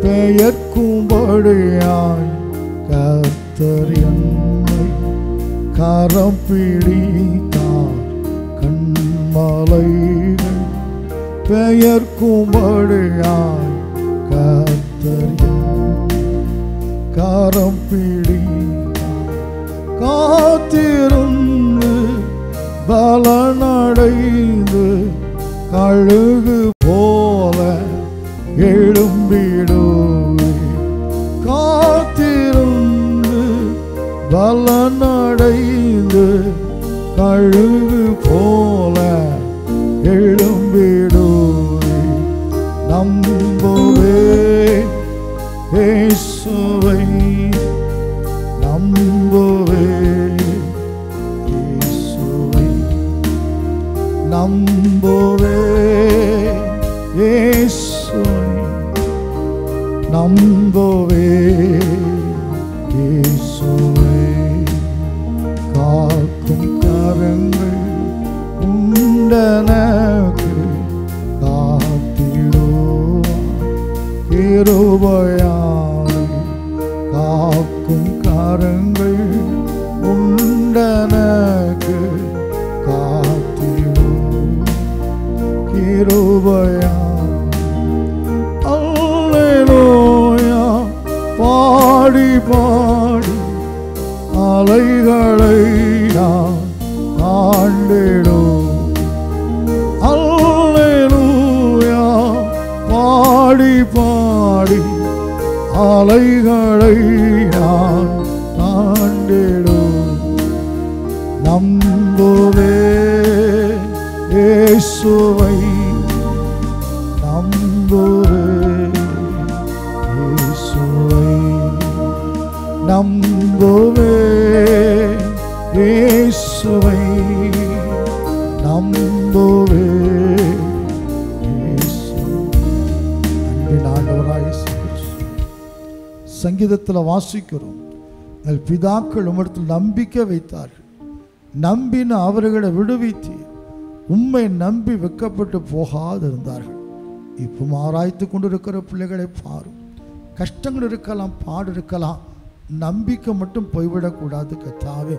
பெயர்க்கும்படியாய் கர்த்தர் என்னை கரம் பிடித்தார் கண்மலைகள் பெயர்க்கும்படியாய் கர்த்தர் கரம் பிடித்தார் காத்திருந்து பலனடைந்து கழுகு போல எழும்பிடுவே காத்திருந்து பலனடைந்து கழுகு போல எழும்பிடுவே நம்புவே இயேசுவை நம்புவே இயேசுவை நம்புவே இயேசுவை நம்புவே இயேசுவை காக்கும் கரங்கள் உண்டனக்கு காத்திடுவார் கிருபையாய் காக்கும் கரங்கள் உண்டனக்கு காத்திடுவார் கிருபையாய் அல்லேலூயா பாடி பாடி அலைகளை நான் ஆண்டிடும் அல்லேலூயா பாடி பாடி அலைகளை நான் ஆண்டிடும் நம்புவே இயேசுவை நம்புவே இயேசுவை நம்புவே இயேசுவை நம்புவே அன்பின் ஆண்டவராய் இயேசு கிறிஸ்து சங்கீதத்தில் வாசிக்கிறோம் எங்கள் பிதாக்கள் உம்மிடத்தில் நம்பிக்கை வைத்தார்கள் நம்பின அவர்களை விடுவித்து உம்மை நம்பி வெட்கப்பட்டு போகாதிருந்தார்கள் இப்போ ஆராய்த்து கொண்டிருக்கிற பிள்ளைகளை பாரும் கஷ்டங்கள் இருக்கலாம் பாடு இருக்கலாம் நம்பிக்கை மட்டும் போய்விடக்கூடாது கர்த்தாவே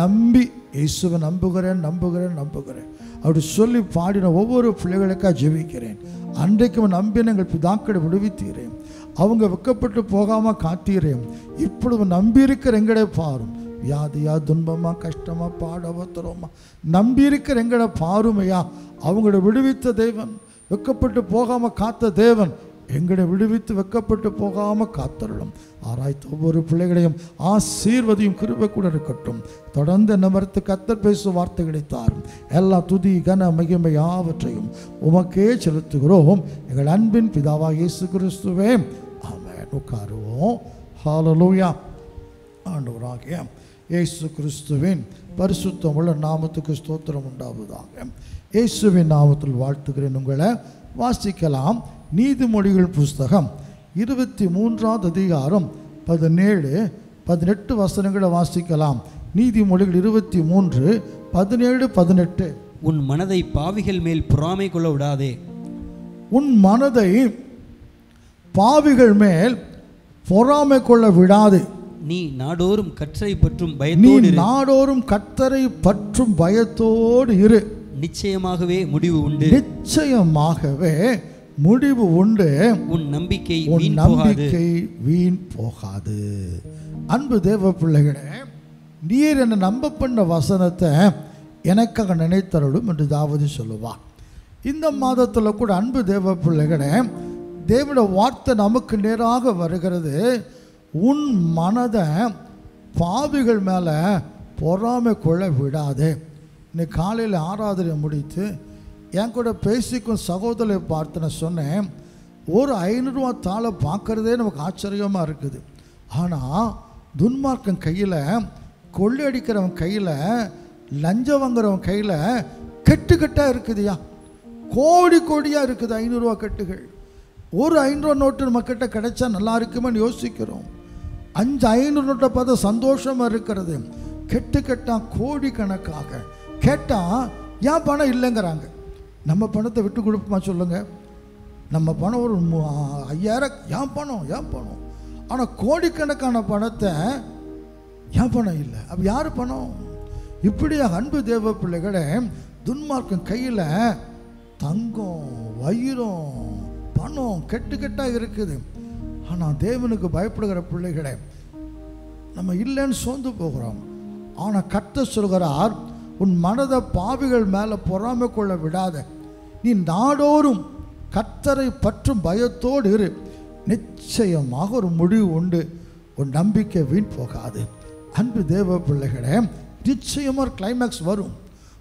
நம்பி இயேசுவை நம்புகிறேன் நம்புகிறேன் நம்புகிறேன் அப்படி சொல்லி பாடின ஒவ்வொரு பிள்ளைகளுக்காக ஜெபிக்கிறேன் அன்றைக்கும் நம்பின எங்கள் பிதாக்களை விடுவித்தீரேன் அவங்க வெட்கப்பட்டு போகாமல் காத்தீரேன் இப்பொழுது நம்பியிருக்கிற எங்களை பாரும் வியாதியா துன்பமா கஷ்டமா பாடவத்தரமா நம்பியிருக்கிற எங்களை பாருமையா அவங்கள விடுவித்த தேவன் வெட்கப்பட்டு போகாமல் காத்த தேவன் எங்களை விடுவித்து வெட்கப்பட்டு போகாமல் காத்தருளும் ஆராய்த்து ஒவ்வொரு பிள்ளைகளையும் ஆசீர்வதியும் கிருபை கூட இருக்கட்டும் தொடர்ந்து நமர்த்து கர்த்தர் பேசும் வார்த்தைகளை தாரும் எல்லா துதி கன மகிமை யாவற்றையும் உமக்கே செலுத்துகிறோம் எங்கள் அன்பின் பிதாவாகிய இயேசு கிறிஸ்துவே ஆமென் உட்காருவோம் ஹல்லேலூயா ஆண்டவராகிய இயேசு கிறிஸ்துவின் பரிசுத்தமுள்ள நாமத்துக்கு ஸ்தோத்திரம் உண்டாவதாக இயேசுவின் நாமத்தில் வாழ்த்துகிறேன் உங்களை வாசிக்கலாம் நீதிமொழிகள் புஸ்தகம் 23ஆம் அதிகாரம் 17-18 வசனங்களை வாசிக்கலாம் நீதிமொழிகள் 23:17-18 உன் மனதை பாவிகள் மேல் பொறாமை கொள்ள விடாதே உன் மனதை பாவிகள் மேல் பொறாமை கொள்ள விடாதே நீ நாடோறும் கர்த்தரை பற்றும் பயத்தோடு நாடோறும் கர்த்தரை பற்றும் பயத்தோடு இரு நிச்சயமாகவே முடிவு உண்டு நிச்சயமாகவே முடிவு உண்டு உன் நம்பிக்கை வீண் போகாது அன்பு தேவ பிள்ளைகளே நீர் என்னை நம்ப பண்ண வசனத்தை எனக்காக நினைத்தருளும் என்று தாவீது சொல்லுவார் இந்த மாதத்தில் கூட அன்பு தேவ பிள்ளைகளே தேவனுடைய வார்த்தை நமக்கு நேராக வருகிறது உன் மனதை பாவிகள் மேலே பொறாமை கொள்ள விடாதே இன்னைக்கு காலையில் ஆராதனை முடித்து என் கூட பேசிக்கும் சகோதரரை பார்த்து நான் சொன்னேன் ஒரு 500 ரூபா தாளை பார்க்குறதே நமக்கு ஆச்சரியமாக இருக்குது ஆனால் துன்மார்க்கன் கையில் கொள்ளையடிக்கிறவன் கையில் லஞ்சம் வாங்குறவன் கையில் கெட்டுக்கட்டாக இருக்குதுயா கோடி கோடியாக இருக்குது 500 ரூபா கட்டுகள் ஒரு 500 ரூபா நோட்டு நம்மக்கிட்ட கிடைச்சா நல்லா இருக்குமேன்னு யோசிக்கிறோம் 500 நோட்டை பார்த்தா சந்தோஷமாக இருக்கிறது கெட்டுக்கட்டாக கோடி கணக்காக கேட்டால் ஏன் பணம் இல்லைங்கிறாங்க நம்ம பணத்தை விட்டு கொடுப்போமா சொல்லுங்கள் நம்ம பணம் ஒரு 5000 ஏன் பணம் ஆனால் கோடிக்கணக்கான பணத்தை ஏன் பணம் இல்லை அப்போ யார் பணம் இப்படியாக அன்பு தேவ பிள்ளைகளே, துன்மார்க்கன் கையில் தங்கம், வைரம், பணம் கெட்டாக இருக்குது. ஆனால் தேவனுக்கு பயப்படுகிற பிள்ளைகளே, நம்ம இல்லைன்னு சோர்ந்து போகிறோம். ஆனால் கர்த்தர் சொல்கிறார், உன் மனதை பாவிகள் மேலே பொறாமை கொள்ள விடாத, நீ நாடோறும் கர்த்தரை பற்றும் பயத்தோடு இரு, நிச்சயமாக ஒரு முடிவு உண்டு, ஒரு நம்பிக்கை வீண் போகாது. அன்பு தேவ பிள்ளைகளே, நிச்சயமாக கிளைமேக்ஸ் வரும்,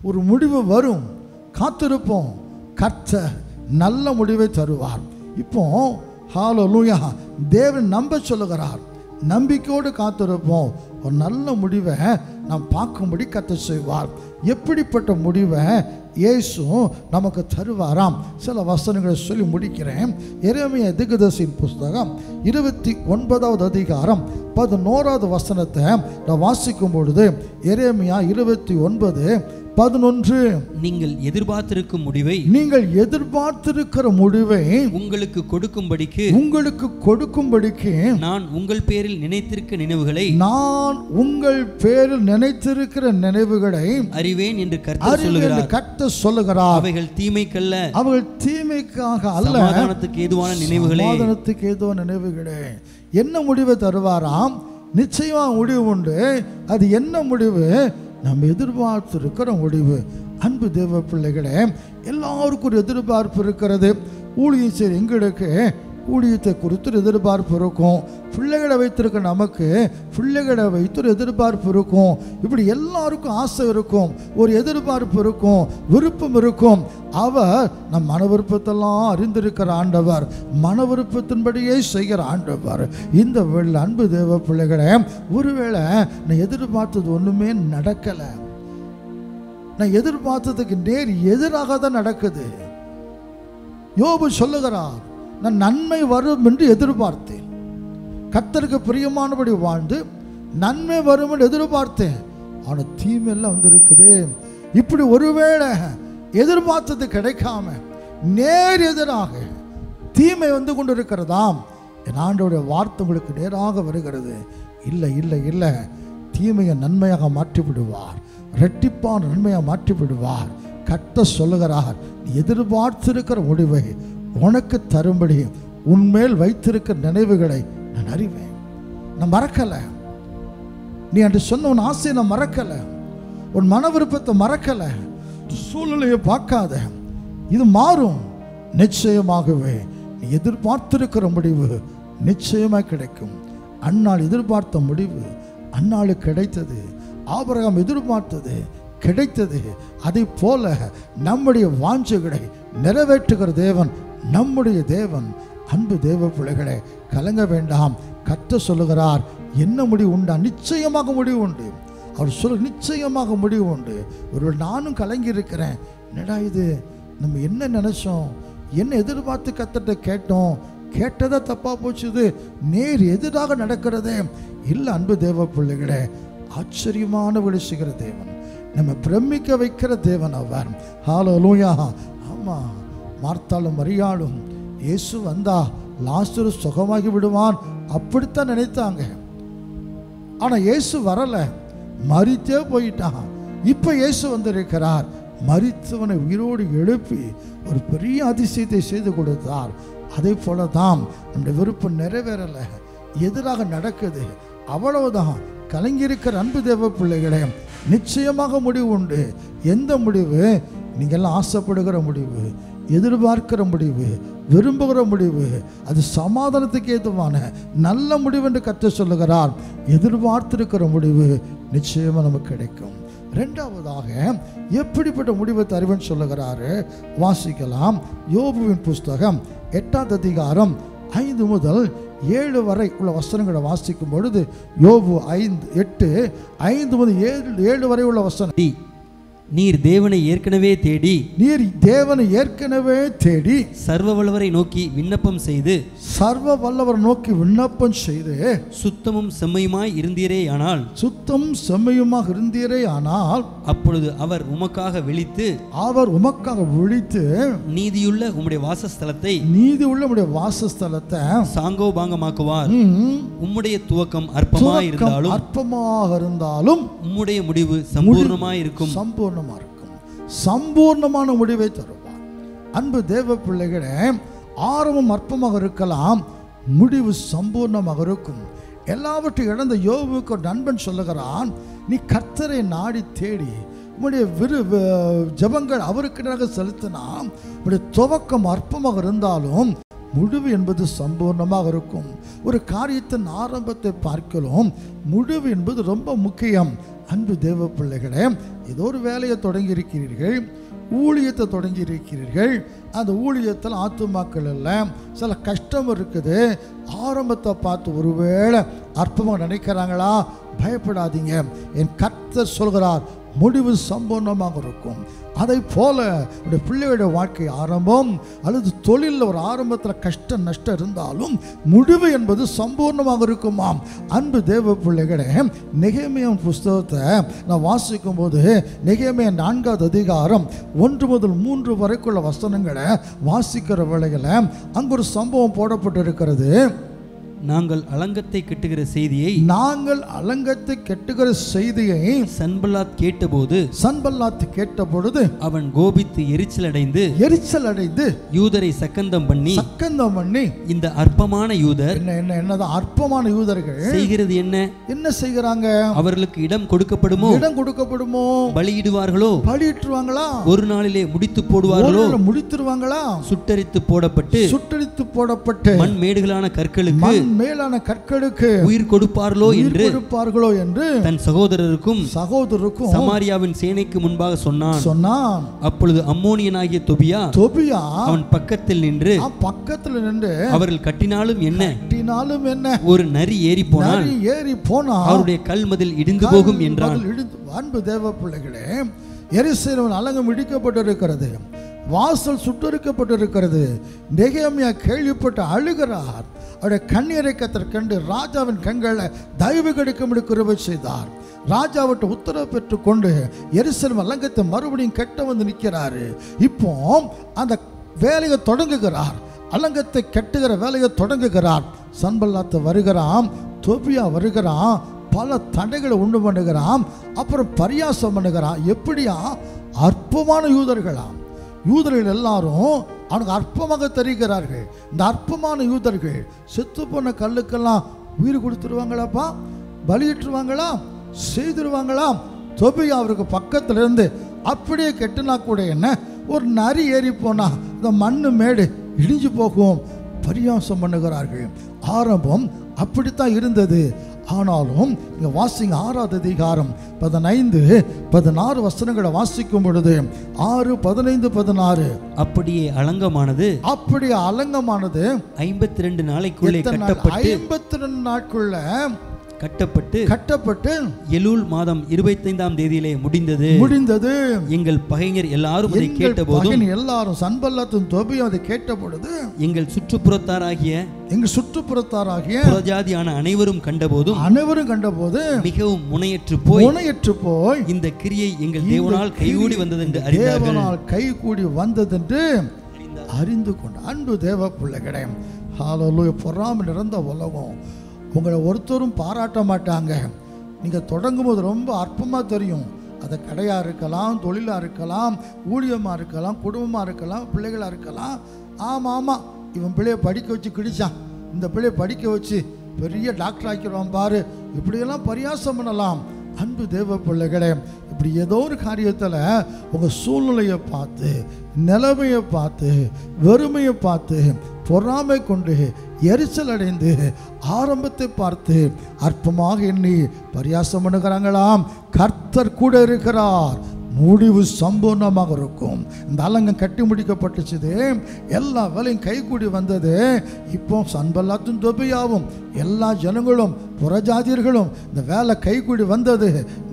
ஒரு முடிவு வரும், காத்திருப்போம். கர்த்தர் நல்ல முடிவை தருவார். இப்போ ஹல்லேலூயா, தேவன் நம்ப சொல்லுகிறார். நம்பிக்கையோடு காத்திருப்போம், ஒரு நல்ல முடிவை நாம் பார்க்கும்படி கர்த்தர் செய்வார். எப்படிப்பட்ட முடிவை இயேசு நமக்கு தருவாராம்? சில வசனங்களை சொல்லி முடிக்கிறேன். எரேமியா தீர்க்கதரிசியின் புஸ்தகம் 29வது அதிகாரம் 11வது வசனத்தை நான் வாசிக்கும் பொழுது, எரேமியா 29:11, நீங்கள் எதிர்பார்த்திருக்கும் முடிவை, நீங்கள் எதிர்பார்த்திருக்கிற முடிவை உங்களுக்கு கொடுக்கும்படிக்கு நான் உங்கள் பேரில் நினைத்திருக்க நினைவுகளை, நான் உங்கள் பேரில் நினைத்திருக்கிற நினைவுகளை அறிவேன் என்று கர்த்தர் சொல்லுகிறார். அவைகள் தீமைக்கல்ல, அவர்கள் தீமைக்காக அல்ல, சமாதானத்துக்கு ஏதுவான நினைவுகளே. சமாதானத்துக்கு ஏதுவான நினைவுகளே. என்ன முடிவை தருவாராம்? நிச்சயமா முடிவு உண்டு. அது என்ன முடிவு? நம்ம எதிர்பார்த்திருக்கிற முடிவு. அன்பு தேவ பிள்ளைகளே, எல்லாருக்கும் ஒரு எதிர்பார்ப்பு இருக்கிறது. ஊழியம் சரி, எங்களுக்கு ஊழியத்தை குறித்து ஒரு எதிர்பார்ப்பு இருக்கும். பிள்ளைகளை வைத்திருக்க நமக்கு பிள்ளைகளை வைத்து ஒரு எதிர்பார்ப்பு இருக்கும். இப்படி எல்லாருக்கும் ஆசை இருக்கும், ஒரு எதிர்பார்ப்பு இருக்கும், விருப்பம் இருக்கும். அவர் நம் மன விருப்பத்தெல்லாம் அறிந்திருக்கிற ஆண்டவர், மன விருப்பத்தின்படியே செய்கிற ஆண்டவர். இந்த வேளை அன்பு தேவ பிள்ளைகளே, ஒருவேளை நான் எதிர்பார்த்தது ஒன்றுமே நடக்கலை, நான் எதிர்பார்த்ததுக்கு நேர் எதிராக தான் நடக்குது. யோபு சொல்லுகிறார், நான் நன்மை வரும் என்று எதிர்பார்த்தேன், கர்த்தருக்கு பிரியமானபடி வாழ்ந்து நன்மை வரும் என்று எதிர்பார்த்தேன், ஆனால் தீமையெல்லாம் வந்திருக்குது. இப்படி ஒருவேளை எதிர்பார்த்தது கிடைக்காம நேர் எதிராக தீமை வந்து கொண்டு இருக்கிறதாம். என் ஆண்டவருடைய வார்த்தை உங்களுக்கு நேராக வருகிறது. இல்லை இல்லை இல்லை, தீமையை நன்மையாக மாற்றி விடுவார், இரட்டிப்பான நன்மையாக மாற்றி விடுவார். கர்த்தர் சொல்லுகிறார், நீ எதிர்பார்த்திருக்கிற முடிவை உனக்கு தரும்படி உன்மேல் வைத்திருக்கிற நினைவுகளை நான் அறிவேன். நான் மறக்கலை. நீ அன்று சொன்ன உன் ஆசையை நான் மறக்கலை, உன் மன விருப்பத்தை மறக்கலை. சூழ்நிலையை பார்க்காத, இது மாறும். நிச்சயமாகவே நீ எதிர்பார்த்திருக்கிற முடிவு நிச்சயமாக கிடைக்கும். அந்நாள் எதிர்பார்த்த முடிவு அந்நாளுக்கு கிடைத்தது. ஆபிரகாம் எதிர்பார்த்தது கிடைத்தது. அதை போல நம்முடைய வாஞ்சைகளை நிறைவேற்றுகிற தேவன் நம்முடைய தேவன். அன்பு தேவ பிள்ளைகளே, கலங்க வேண்டாம். கர்த்தர் சொல்லுகிறார், என்ன முடிவு உண்டா? நிச்சயமாக முடிவு உண்டு. அவர் சொல்ல நிச்சயமாக முடிவு உண்டு. ஒருவேளை நானும் கலங்கி இருக்கிறேன், என்னடா இது, நம்ம என்ன நினைச்சோம், என்ன எதிர்பார்த்து கர்த்தர்ட்ட கேட்டோம், கேட்டதா தப்பா போச்சுது, நேர் எதிராக நடக்கிறதே. இல்லை அன்பு தேவ பிள்ளைகளே, ஆச்சரியமான வழி செய்கிற தேவன், நம்ம பிரமிக்க வைக்கிற தேவன் அவர். ஹல்லேலூயா. ஆமாம், மார்த்தாளும் மரியாளும் இயேசு வந்தா லாசரு சுகமாகி விடுவான் அப்படித்தான் நினைத்தாங்க. ஆனால் இயேசு வரலை, மரித்தே போயிட்டான். இப்போ இயேசு வந்திருக்கிறார், மரித்தவனை உயிரோடு எழுப்பி ஒரு பெரிய அதிசயத்தை செய்து கொடுத்தார். அதே போல தான் நம்முடைய விருப்பம் நிறைவேறலை, எதிராக நடக்குது, அவ்வளவுதான். கலங்கியிருக்கிற அன்பு தேவ பிள்ளைகளே, நிச்சயமாக முடிவு உண்டு. எந்த முடிவு? நீங்கள்லாம் ஆசைப்படுகிற முடிவு, எதிர்பார்க்கிற முடிவு, விரும்புகிற முடிவு, அது சமாதானத்துக்கு ஏதுவான நல்ல முடிவு என்று கர்த்தர் சொல்லுகிறார். எதிர்பார்த்திருக்கிற முடிவு நிச்சயமாக நமக்கு கிடைக்கும். ரெண்டாவதாக எப்படிப்பட்ட முடிவை தருவேன்னு சொல்லுகிறாரு, வாசிக்கலாம். யோபுவின் புஸ்தகம் 8வது அதிகாரம் 5 முதல் 7 வரை உள்ள வசனங்களை வாசிக்கும் பொழுது, யோபு 5:8, 5 முதல் 7 வரை உள்ள வசனம். நீர் தேவனை ஏற்கனவே தேடி சர்வ வல்லவரை நோக்கி விண்ணப்பம் செய்து சுத்தமும் செம்மையுமாய் இருந்தீரே ஆனால் அப்பொழுது அவர் உமக்காக விழித்து நீதியுள்ள உம்முடைய வாசஸ்தலத்தை சாங்கோபாங்கமாக்குவார். உம்முடைய துவக்கம் அற்பமாக இருந்தாலும் உம்முடைய முடிவு சம்பூர்ணமாய் இருக்கும். சம்பூர்ணமான முடிவை தருவார். அன்பு தேவ பிள்ளைகளே, ஆரம்பம் அற்பமாக இருக்கலாம், முடிவு சம்பூர்ணமாக இருக்கும். எல்லாவற்றையும் இழந்த யோபுக்கு ஒரு நண்பன் சொல்லுகிறான், நீ கர்த்தரை நாடி தேடி உம்முடைய ஜெபங்கள் அவருக்கு செலுத்தினா உடைய துவக்கம் அற்பமாக இருந்தாலும் முடிவு என்பது சம்பூர்ணமாக இருக்கும். ஒரு காரியத்தின் ஆரம்பத்தை பார்க்கலாம், முடிவு என்பது ரொம்ப முக்கியம். அன்பு தேவ பிள்ளைகளே, ஏதோ ஒரு வேலையை தொடங்கி இருக்கிறீர்கள், ஊழியத்தை தொடங்கி இருக்கிறீர்கள். அந்த ஊழியத்தில் ஆத்துமாக்கள் எல்லாம் சில கஷ்டம் இருக்குது. ஆரம்பத்தை பார்த்து ஒருவேளை அற்பமாக நினைக்கிறாங்களா? பயப்படாதீங்க, என் கர்த்தர் சொல்கிறார் முடிவு சம்பூர்ணமாக இருக்கும். அதை போல உடைய பிள்ளைகளுடைய வாழ்க்கை ஆரம்பம் அல்லது தொழிலில் ஒரு ஆரம்பத்தில் கஷ்ட நஷ்டம் இருந்தாலும் முடிவு என்பது சம்பூர்ணமாக இருக்குமாம். அன்பு தேவ பிள்ளைகளே, நெகேமியா புஸ்தகத்தை நான் வாசிக்கும் போது நெகேமியா 4வது அதிகாரம் 1 முதல் 3 வரைக்குள்ள வசனங்களை வாசிக்கிற வேளையில் அங்கு ஒரு சம்பவம் போடப்பட்டிருக்கிறது. நாங்கள் அலங்கத்தை கெட்டுகிற செய்தியை சன்பல்லாத் கேட்டபோது அவன் கோபித்து எரிச்சலடைந்து யூதரை சக்கந்தம் பண்ணி இந்த அற்பமான யூதர் என்னதான் அற்பமான யூதர்கள் செய்கிறது என்ன செய்கிறாங்க? அவர்களுக்கு இடம் கொடுக்கப்படுமோ? பலியிடுவாங்களா? ஒரு நாளிலே முடித்து போடுவார்களோ? முடித்துருவாங்களா? சுட்டரித்து போடப்பட்டு மண் மேடுகளான கற்களுக்கு உயிர் கொடுப்பார்களோ என்று தன் சகோதரருக்கும் சமாரியாவின் சேனைக்கு முன்பாக சொன்னான். அப்பொழுது அம்மோனியனாகிய தொபியா அவன் பக்கத்தில் நின்று அவர்கள் கட்டினாலும் என்ன, ஒரு நரி ஏறி போனால் அவருடைய கல் மதில் இடிந்து போகும் என்றான். அன்பு தேவ பிள்ளைகளே, எருசலேம் அலங்கம் இடிக்கப்பட்டிருக்கிறது, வாசல் சுட்டரிக்கப்பட்டிருக்கிறது. நெகேமியா கேள்விப்பட்டு அழுகிறார். அவருடைய கண்ணீரை கர்த்தர் கண்டு ராஜாவின் கண்களை தயவு கிடைக்கும்படி கிருபை செய்தார். ராஜாவிட்ட உத்தரவு பெற்று கொண்டு எருசலேம் அலங்கத்தை மறுபடியும் கட்ட வந்து நிற்கிறாரு. இப்போ அந்த வேலையை தொடங்குகிறார், அலங்கத்தை கட்டுகிற வேலையை தொடங்குகிறார். சன்பல்லாத் வருகிறான், தொபியா வருகிறான், பல தடைகளை உண்டு பண்ணுகிறான், அப்புறம் பரியாசம் பண்ணுகிறான். எப்படியா? அற்பமான யூதர்கள் எல்லாரும் அவனுக்கு அற்பமாக தெரிகிறார்கள். இந்த அற்பமான யூதர்கள் செத்து போன கல்லுக்கெல்லாம் உயிர் கொடுத்துருவாங்களாப்பா? பலியிட்டுருவாங்களா? செய்திருவாங்களா? தொபியா அவருக்கு பக்கத்துல இருந்து அப்படியே கெட்டுனா கூட என்ன, ஒரு நரி ஏறி போனா இந்த மண்ணு மேடு இடிஞ்சு போகும். பரியாசம் பண்ணுகிறார்கள். ஆரம்பம் அப்படித்தான் இருந்தது. ஆனாலும் இங்க வாசிங்க 6வது அதிகாரம் 15-16 வசனங்களை வாசிக்கும் பொழுது 6, 15, 16 அப்படியே அலங்கமானது 52 நாளைக்குள்ளே கட்டப்பட்டு 52 நாட்குள்ள கட்டப்பட்டு எலூல் மாதம் 25ஆம் தேதியிலே முடிந்தது. எங்கள் பகைஞர் எல்லாரும் அதை கேட்டபோதும், எல்லாரும் சன்பல்லாத்தும் தொபியும் அதை கேட்டபொழுது, எங்கள் சுற்றுப்புறத்தாராகிய புறஜாதியான அனைவரும் கண்டபோது மிகவும் முனையற்று போய் இந்த கிரியை எங்கள் தேவனால் கைகூடி வந்ததென்று அறிந்து கொண்டு. அன்பு தேவ பிள்ளைகளே, ஹல்லேலூயா. பொறாமை நிறைந்த உலகம். உங்களை ஒருத்தரும் பாராட்ட மாட்டாங்க. நீங்கள் தொடங்கும் போது ரொம்ப அற்பமாக தெரியும். அது கடையாக இருக்கலாம், தொழிலாக இருக்கலாம், ஊழியமாக இருக்கலாம், குடும்பமாக இருக்கலாம், பிள்ளைகளாக இருக்கலாம். ஆமாம், இவன் பிள்ளையை படிக்க வச்சு கிடிச்சான், இந்த பிள்ளையை படிக்க வச்சு பெரிய டாக்டர் ஆக்கிடுவான் பாரு, இப்படியெல்லாம் பரியாசம் பண்ணலாம். அன்பு தேவ பிள்ளைகளே, இப்படி ஏதோ ஒரு காரியத்தில் உங்கள் சூழ்நிலையை பார்த்து, நிலைமையை பார்த்து, வெறுமையை பார்த்து, பொறாமை கொண்டு எரிச்சல் அடைந்து ஆரம்பத்தை பார்த்து அற்பமாக எண்ணி பரியாசம் பண்ணுகிறாங்களாம். கர்த்தர் கூட இருக்கிறார், முடிவு சம்பூர்ணமாக இருக்கும். இந்த அலங்கம் கட்டி முடிக்கப்பட்டுச்சு, எல்லா வேலையும் கைகூடி வந்தது. இப்போ சன்பல்லாத்தும் தொபியாவும் எல்லா ஜனங்களும் புறஜாதியர்களும் இந்த வேலை கைகூடி வந்தது,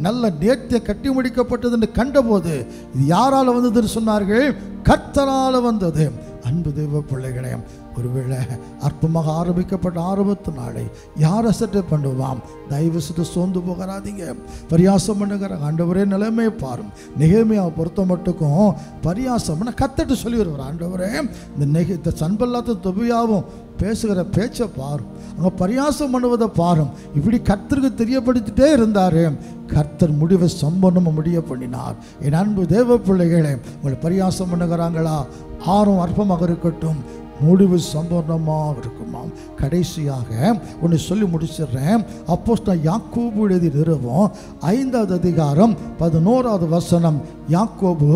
நல்ல நேர்த்திய கட்டி முடிக்கப்பட்டது என்று கண்டபோது இது யாரால வந்ததுன்னு சொன்னார்கள்? கர்த்தரால வந்தது. அன்பு தெய்வ பிள்ளைகளே, ஒருவேளை அற்பமாக ஆரம்பிக்கப்பட்ட ஆரம்பத்து நாளை யார் அசட்டை பண்ணுவாம்? தயவு செய்து சோர்ந்து போகிறாதீங்க, பரியாசம் பண்ணுகிற ஆண்டவரே நிலைமையை பாரும். நெகேமியாவை பொறுத்த மட்டுக்கும் பரியாசம் கத்தட்டு சொல்லி வருவார், ஆண்டவரே இந்த சன்பல்லாத்து தொபியாவும் பேசுகிற பேச்சை பாரும், அங்கே பரியாசம் பண்ணுவதை பாரும். இப்படி கர்த்தருக்கு தெரியப்படுத்திட்டே இருந்தார். கர்த்தர் முடிவை சம்பூர்ணமாக முடிய பண்ணினார். என் அன்பு தேவ பிள்ளைகளே, உங்களை பரியாசம் பண்ணுகிறாங்களா? ஆறும் அற்பமாக இருக்கட்டும், முடிவு சம்பூர்ணமாக இருக்குமாம். கடைசியாக ஒன்று சொல்லி முடிச்சிடுறேன். அப்போஸ்தலன் யாக்கோபு எழுதிய நிருபம் 5வது அதிகாரம் 11வது வசனம். யாக்கோபு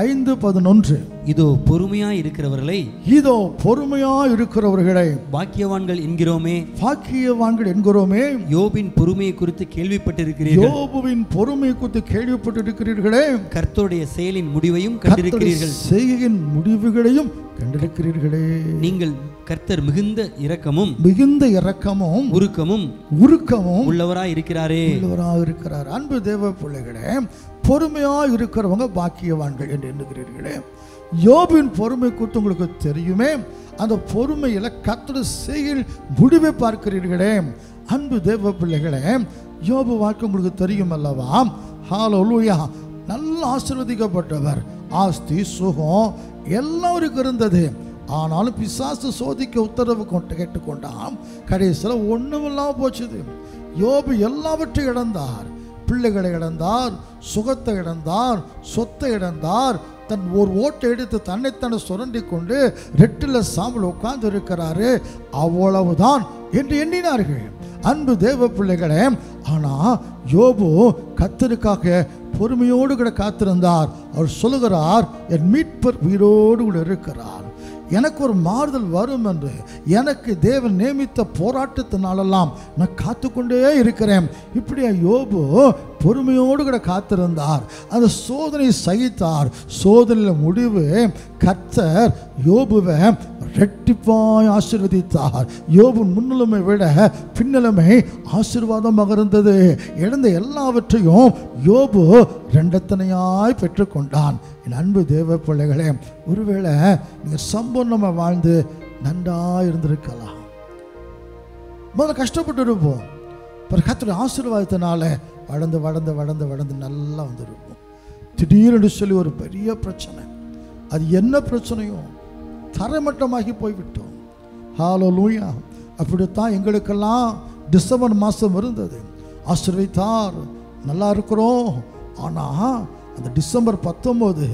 5:11. இதோ பொறுமையா இருக்கிறவர்களை, இதோ பொறுமையா இருக்கிறவர்களை பாக்கியவான்கள் என்கிறோமே, பாக்கியவான்கள் என்கிறோமே. யோபின் பொறுமையை குறித்து கேள்விப்பட்டிருக்கிறீர்கள், யோபுவின் பொறுமை குறித்து கேள்விப்பட்டிருக்கிறீர்களே. கர்த்தருடைய செயலின் முடிவையும் கண்டிருக்கிறீர்கள், செயலின் முடிவுகளையும் கண்டிருக்கிறீர்களே. நீங்கள் கர்த்தர் மிகுந்த இரக்கமும் உருக்கமும் உள்ளவராய் இருக்கிறாரே. அன்பு தேவ பிள்ளைகளே, பொறுமையா இருக்கிறவங்க பாக்கியவான்கள் என்று எண்ணுகிறீர்களே. யோபின் பொறுமை குறித்து உங்களுக்கு தெரியுமே, அந்த பொறுமையில கர்த்தருடைய செயல் முடிவை பார்க்கிறீர்களே. அன்பு தேவ பிள்ளைகளே, யோபு வாழ்க்கை உங்களுக்கு தெரியும் அல்லவா? ஹல்லேலூயா. நல்ல ஆசீர்வதிக்கப்பட்டவர், ஆஸ்தி சுகம் எல்லாருக்கும் இருந்தது. ஆனாலும் பிசாசு சோதிக்க உத்தரவு கேட்டுக்கொண்டான். கடைசியில் ஒண்ணுமில்லாம போச்சுது. யோபு எல்லாவற்றையும் இழந்தார். பிள்ளைகளை இழந்தார், சுகத்தை இழந்தார், சொத்தை இழந்தார். தன் ஒரு ஓட்டை எடுத்து தன்னைத்தானே சுரண்டி கொண்டு ரெட்டில் சாம்பல் உட்கார்ந்து இருக்கிறாரு. அவ்வளவுதான் என்று எண்ணினார்கள். அன்பு தேவ பிள்ளைகளே, ஆனா யோபு கர்த்தருக்காக பொறுமையோடு கூட காத்திருந்தார். அவர் சொல்லுகிறார், என் மீட்பர் உயிரோடு கூட இருக்கிறார், எனக்கு ஒரு மாறுதல் வரும் என்று எனக்கு தேவன் நியமித்த போராட்டத்தினாலெல்லாம் நான் காத்துக்கொண்டே இருக்கிறேன். இப்படியா யோபு பொறுமையோடு கூட காத்திருந்தார். அந்த சோதனை சகித்தார். சோதனையில் முடிவு கர்த்தர் யோபுவை ரெட்டிப்பாய் ஆசீர்வதித்தார். யோபு முன்னிலைமை விட பின்னிலைமை ஆசீர்வாதமாக இருந்தது. இழந்த எல்லாவற்றையும் யோபு ரெண்டத்தனையாய் பெற்றுக்கொண்டான். என் அன்பு தேவ பிள்ளைகளே, ஒருவேளை நீங்கள் சம்பூர்ணமாக வாழ்ந்து நன்றாக இருந்திருக்கலாம். முதல்ல கஷ்டப்பட்டு இருப்போம், கர்த்தருடைய ஆசீர்வாதத்தினால வளர்ந்து வளர்ந்து வளர்ந்து வளர்ந்து நல்லா வந்திருப்போம். திடீர்னு சொல்லி ஒரு பெரிய பிரச்சனை, அது என்ன பிரச்சனையோ தரைமட்டமாகி போய்விட்டோம். ஹல்லேலூயா. அப்படித்தான் எங்களுக்கெல்லாம் டிசம்பர் மாதம் இருந்தது. ஆசீர்வதித்தார், நல்லா இருக்கிறோம். ஆனால் அந்த டிசம்பர் 19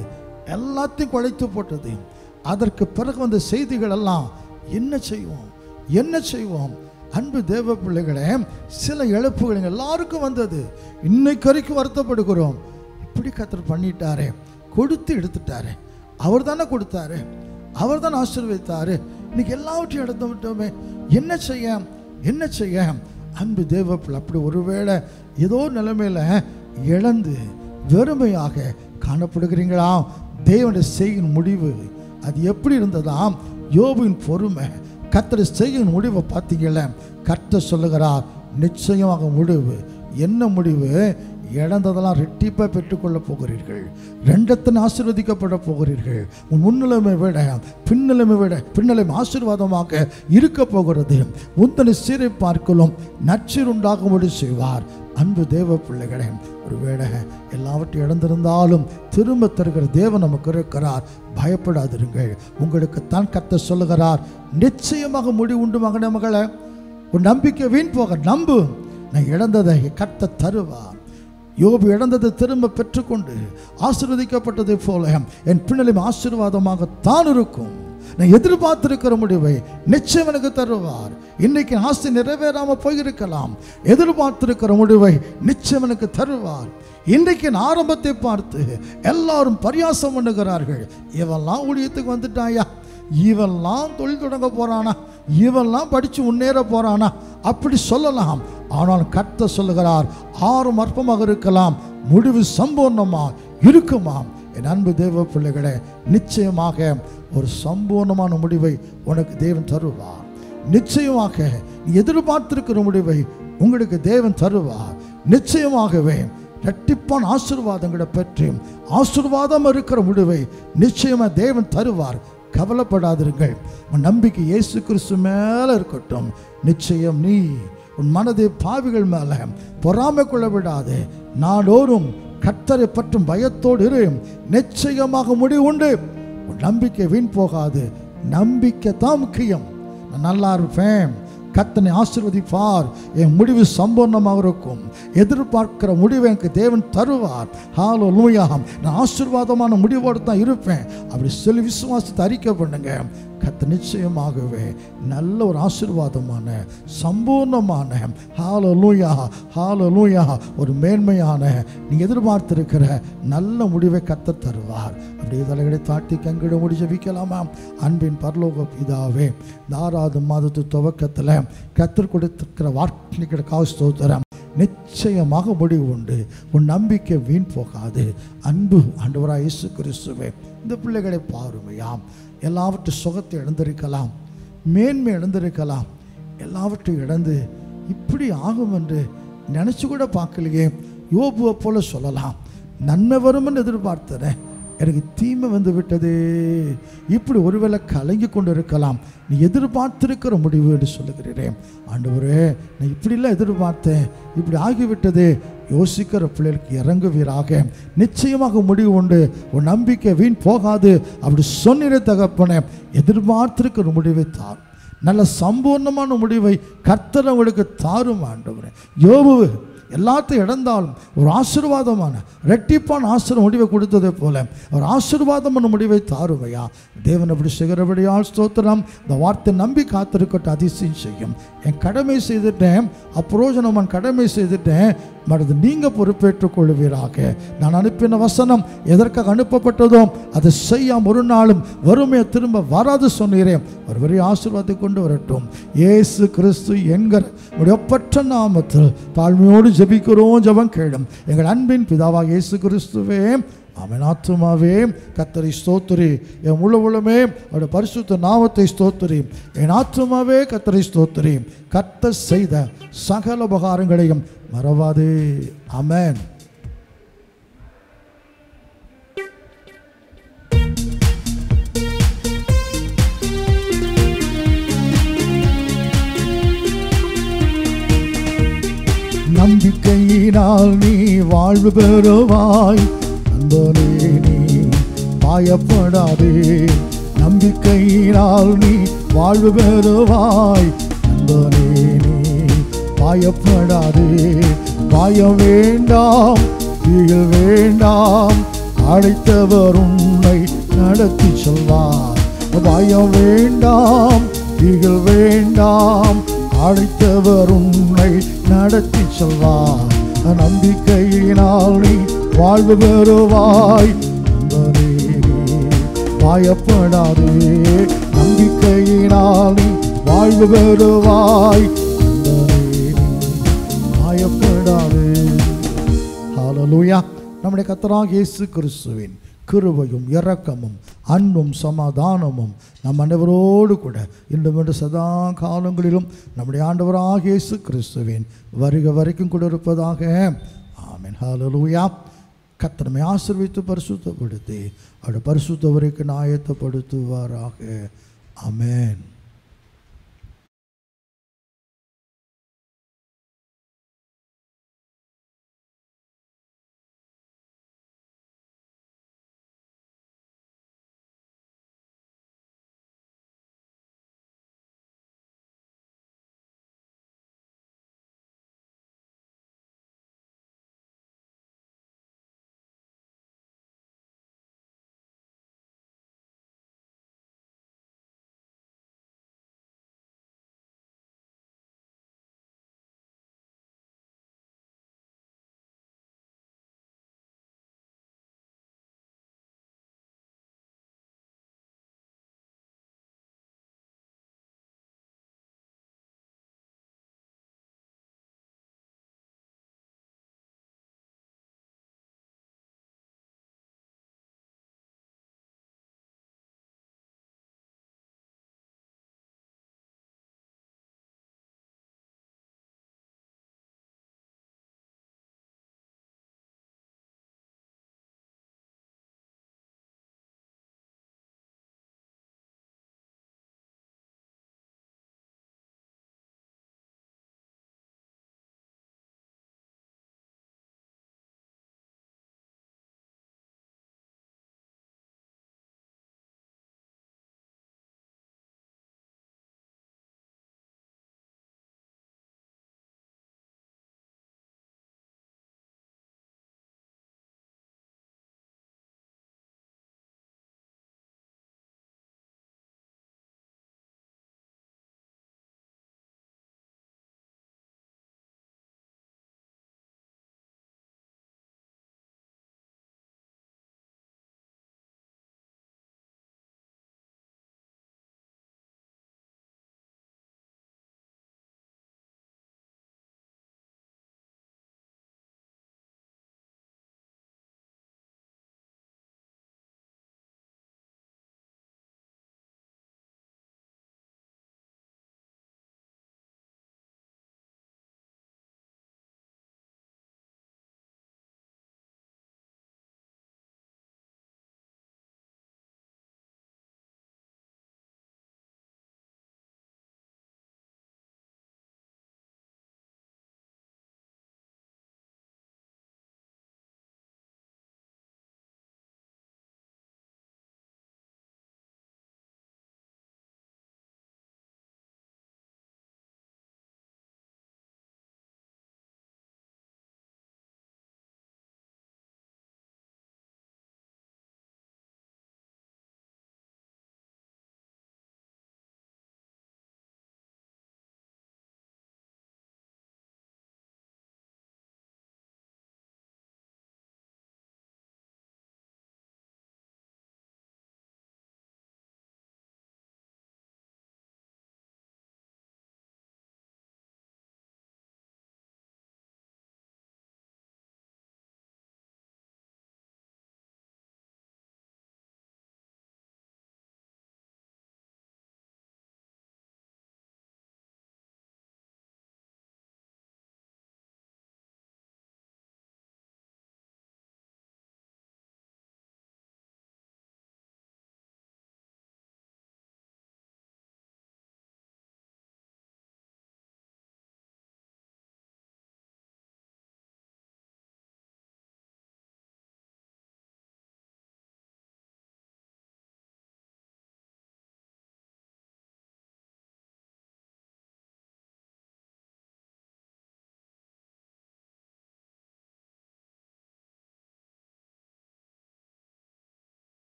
எல்லாத்தையும் குலைத்து போட்டது. அதற்கு பிறகு வந்த செய்திகள் எல்லாம் என்ன செய்வோம்? அன்பு தேவ பிள்ளைகளே, சில இழப்புகள் எல்லாருக்கும் வந்தது. இன்னைக்கு வரைக்கும் வருத்தப்படுகிறோம். இப்படி கர்த்தர் பண்ணிட்டாரே, கொடுத்து எடுத்துட்டாரு. அவர் தானே கொடுத்தாரு, அவர் தான் ஆசீர்வதித்தாரு. இன்னைக்கு எல்லாவற்றையும் எடுத்து விட்டோமே, என்ன செய்ய? அன்பு தேவ பிள்ளை, அப்படி ஒருவேளை ஏதோ நிலைமையில இழந்து வெறுமையாக காணப்படுகிறீங்களா? தேவனுடைய செய்யும் முடிவு அது எப்படி இருந்ததாம்? யோபுவின் பொறுமை, கர்த்தர் செய்யும் முடிவை பார்த்தீங்கள. கர்த்தர் சொல்லுகிறார், நிச்சயமாக முடிவு. என்ன முடிவு? இழந்ததெல்லாம் ரெட்டிப்பாக பெற்றுக்கொள்ள போகிறீர்கள். ரெண்டத்தின் ஆசீர்வதிக்கப்பட போகிறீர்கள். உன் முன்னிலைமை விட பின்னிலைமை ஆசீர்வாதமாக இருக்க போகிறது. முந்தனை சீரை பார்க்கலும் நற்சீர் உண்டாகும்படி செய்வார். அன்பு தேவ பிள்ளைகளே, ஒருவேளை எல்லாவற்றையும் இழந்திருந்தாலும் திரும்ப தருகிற தேவன் நமக்கு இருக்கிறார். பயப்படாதிருங்கள். உங்களுக்கு தான் கர்த்தர் சொல்லுகிறார், நிச்சயமாக முடிவு உண்டு மகனே மகளே. உன் நம்பிக்கை வீண் போக நம்பு. நான் இழந்ததை கர்த்தர் தருவார். யோபு இழந்ததை திரும்ப பெற்றுக்கொண்டு ஆசீர்வதிக்கப்பட்டதை போல என் பின்னலையும் ஆசீர்வாதமாகத்தான் இருக்கும். நான் எதிர்பார்த்திருக்கிற முடிவை நிச்சயம் எனக்கு தருவார். இன்னைக்கு ஆசை நிறைவேறாம போயிருக்கலாம். எதிர்பார்த்திருக்கிற முடிவை நிச்சயம் எனக்கு தருவார். இன்றைக்கு ஆரம்பத்தை பார்த்து எல்லாரும் பரியாசம் பண்ணுகிறார்கள். இவெல்லாம் ஊழியத்துக்கு வந்துட்டாயா, இவெல்லாம் தொழில் தொடங்க போறானா, இவெல்லாம் படிச்சு முன்னேற போறானா, அப்படி சொல்லலாம். ஆனால் கர்த்தர் சொல்லுகிறார், ஆறும் அற்பமாக இருக்கலாம், முடிவு சம்பூர்ணமா இருக்குமாம். என் அன்பு தேவ பிள்ளைகளே, நிச்சயமாக ஒரு சம்பூர்ணமான முடிவை உனக்கு தேவன் தருவார். நிச்சயமாக நீ எதிர்பார்த்திருக்கிற முடிவை உங்களுக்கு தேவன் தருவார். நிச்சயமாகவே இரட்டிப்பான ஆசீர்வாதங்களை பற்றி ஆசீர்வாதம் இருக்கிற முடிவை நிச்சயமா தேவன் தருவார். கவலைப்படாதிருங்கள். உன் நம்பிக்கை இயேசு கிறிஸ்து மேல இருக்கட்டும். நிச்சயம் நீ உன் மனதை பாவிகள் மேல பொறாமை கொள்ள விடாதே. நாடோறும் கர்த்தரை பற்றும் பயத்தோடு இரு. நிச்சயமாக முடிவு உண்டு. உன் நம்பிக்கை வீண் போகாது. நம்பிக்கை தான் முக்கியம். நான் நல்லா இருப்பேன், கர்த்தனை ஆசீர்வதிப்பார், என் முடிவு சம்பூர்ணமாக இருக்கும், எதிர்பார்க்கிற முடிவை எனக்கு தேவன் தருவார். ஹல்லேலூயா. நான் ஆசீர்வாதமான முடிவோடு தான் இருப்பேன் அப்படி சொல்லி விசுவாசத்தை அறிக்கை பண்ணுங்க. கர்த்தர் நிச்சயமாகவே நல்ல ஒரு ஆசீர்வாதமான சம்பூர்ணமான ஹல்லேலூயா ஹல்லேலூயா ஒரு மேன்மையான நீ எதிர்பார்த்திருக்கிற நல்ல முடிவை கர்த்தர் தருவார். அப்படியே தலைகளை தாட்டி கங்கிட முடி ஜெபிக்கலாமா? அன்பின் பரலோக பிதாவே, இந்த 6வது மாதத்து துவக்கத்தில் கர்த்தர் கொடுத்திருக்கிற வார்த்தைகளுக்காக ஸ்தோத்திரம். நிச்சயமாக முடிவு உண்டு. உன் நம்பிக்கை வீண் போகாது. அன்பு ஆண்டவராய் இயேசு கிறிஸ்துவே, இந்த பிள்ளைகளை பாருமையாம். எல்லாவற்றையும் சுகத்தை இழந்திருக்கலாம், மேன்மை இழந்திருக்கலாம், எல்லாவற்றையும் இழந்து இப்படி ஆகும் என்று நினச்சி கூட பார்க்கலையே. யோபுவை போல சொல்லலாம், நன்மை வரும்னு எதிர்பார்த்தேன், எனக்கு தீமை வந்து விட்டது. இப்படி ஒருவேளை கலங்கி கொண்டு இருக்கலாம். நீ எதிர்பார்த்திருக்கிற முடிவு என்று சொல்லுகிறேன். ஆண்டவரே, நான் இப்படிலாம் எதிர்பார்த்தேன், இப்படி ஆகிவிட்டது. யோசிக்கிற பிள்ளைகளுக்கு இறங்குவீராக. நிச்சயமாக முடிவு உண்டு. உன் நம்பிக்கை வீண் போகாது அப்படி சொன்னிட தகப்பனே. எதிர்பார்த்திருக்கிற முடிவை தார். நல்ல சம்பூர்ணமான முடிவை கர்த்தர் உங்களுக்கு தாரும் ஆண்டவரே. யோபு எல்லாத்தையும் இழந்தாலும் ஒரு ஆசீர்வாதமான இரட்டிப்பான முடிவை கொடுத்ததை போல ஒரு ஆசீர்வாதமான முடிவை தாருவையா. தேவன் அப்படி செய்கிறபடியால் ஸ்தோத்திரம். இந்த வார்த்தை நம்பி காத்திருக்கட்டும், அதிசயம் செய்யும். என் கடமை செய்துட்டேன், அப்பிரோஜனமான கடமை செய்துட்டேன், மற்றது நீங்கள் பொறுப்பேற்றுக் கொள்வீராக. நான் அனுப்பின வசனம் எதற்காக அனுப்பப்பட்டதோ அதை செய்யாம ஒரு நாளும் வறுமையை திரும்ப வராது சொன்னீரேன். ஒரு பெரிய ஆசீர்வாதத்தை கொண்டு வரட்டும். இயேசு கிறிஸ்து என்கிற ஒப்பற்ற நாமத்தில் தாழ்மையோடு ஜெபிக்கிறோம். ஜெபம் கேளும் எங்கள் அன்பின் பிதாவாக இயேசு கிறிஸ்துவே. ஆமென். ஆத்துமாவே கர்த்தரை ஸ்தோத்திரி, என் முழு உள்ளமே அவருடைய பரிசுத்த நாமத்தை ஸ்தோத்திரி. என் ஆத்துமாவே கர்த்தரை ஸ்தோத்திரி. கர்த்தர் செய்த சகல உபகாரங்களையும் மறவாதே. ஆமென். நம்பிக்கையினால் நீ வாழ்வு பெறுவாய். நண்பனே, நீ பயப்படாதே. நம்பிக்கையினால் நீ வாழ்வு பெறுவாய். நண்பனே, நீ பயப்படாதே. பயம் வேண்டாம், திகில் வேண்டாம், அழைத்தவர் உன்னை நடத்தி சொல்வார். பயம் வேண்டாம், திகில் வேண்டாம், அழைத்தவர் உன்னை நடத்தி சொல்வார். நம்பிக்கையினால் நீ வாழ்வு பெறுவாய். பயப்படாதே. நம்பிக்கையினால் நீ வாழ்வு பெறுவாய். பயப்படாதே. ஹல்லேலூயா. நம்முடைய கர்த்தராகிய இயேசு கிறிஸ்துவின் கிருபையும் இரக்கமும் அன்பும் சமாதானமும் நம் அனைவரோடு கூட இன்றும் சதா காலங்களிலும் நம்முடைய ஆண்டவராகிய இயேசு கிறிஸ்துவின் வருகை வரைக்கும் கூட இருப்பதாக. ஆமென். ஹல்லேலூயா. கர்த்தர் நம்மை ஆசீர்வதித்து பரிசுத்தப்படுத்தி அவருடைய பரிசுத்த வரைக்கும் ஆயத்தப்படுத்துவாராக. ஆமென்.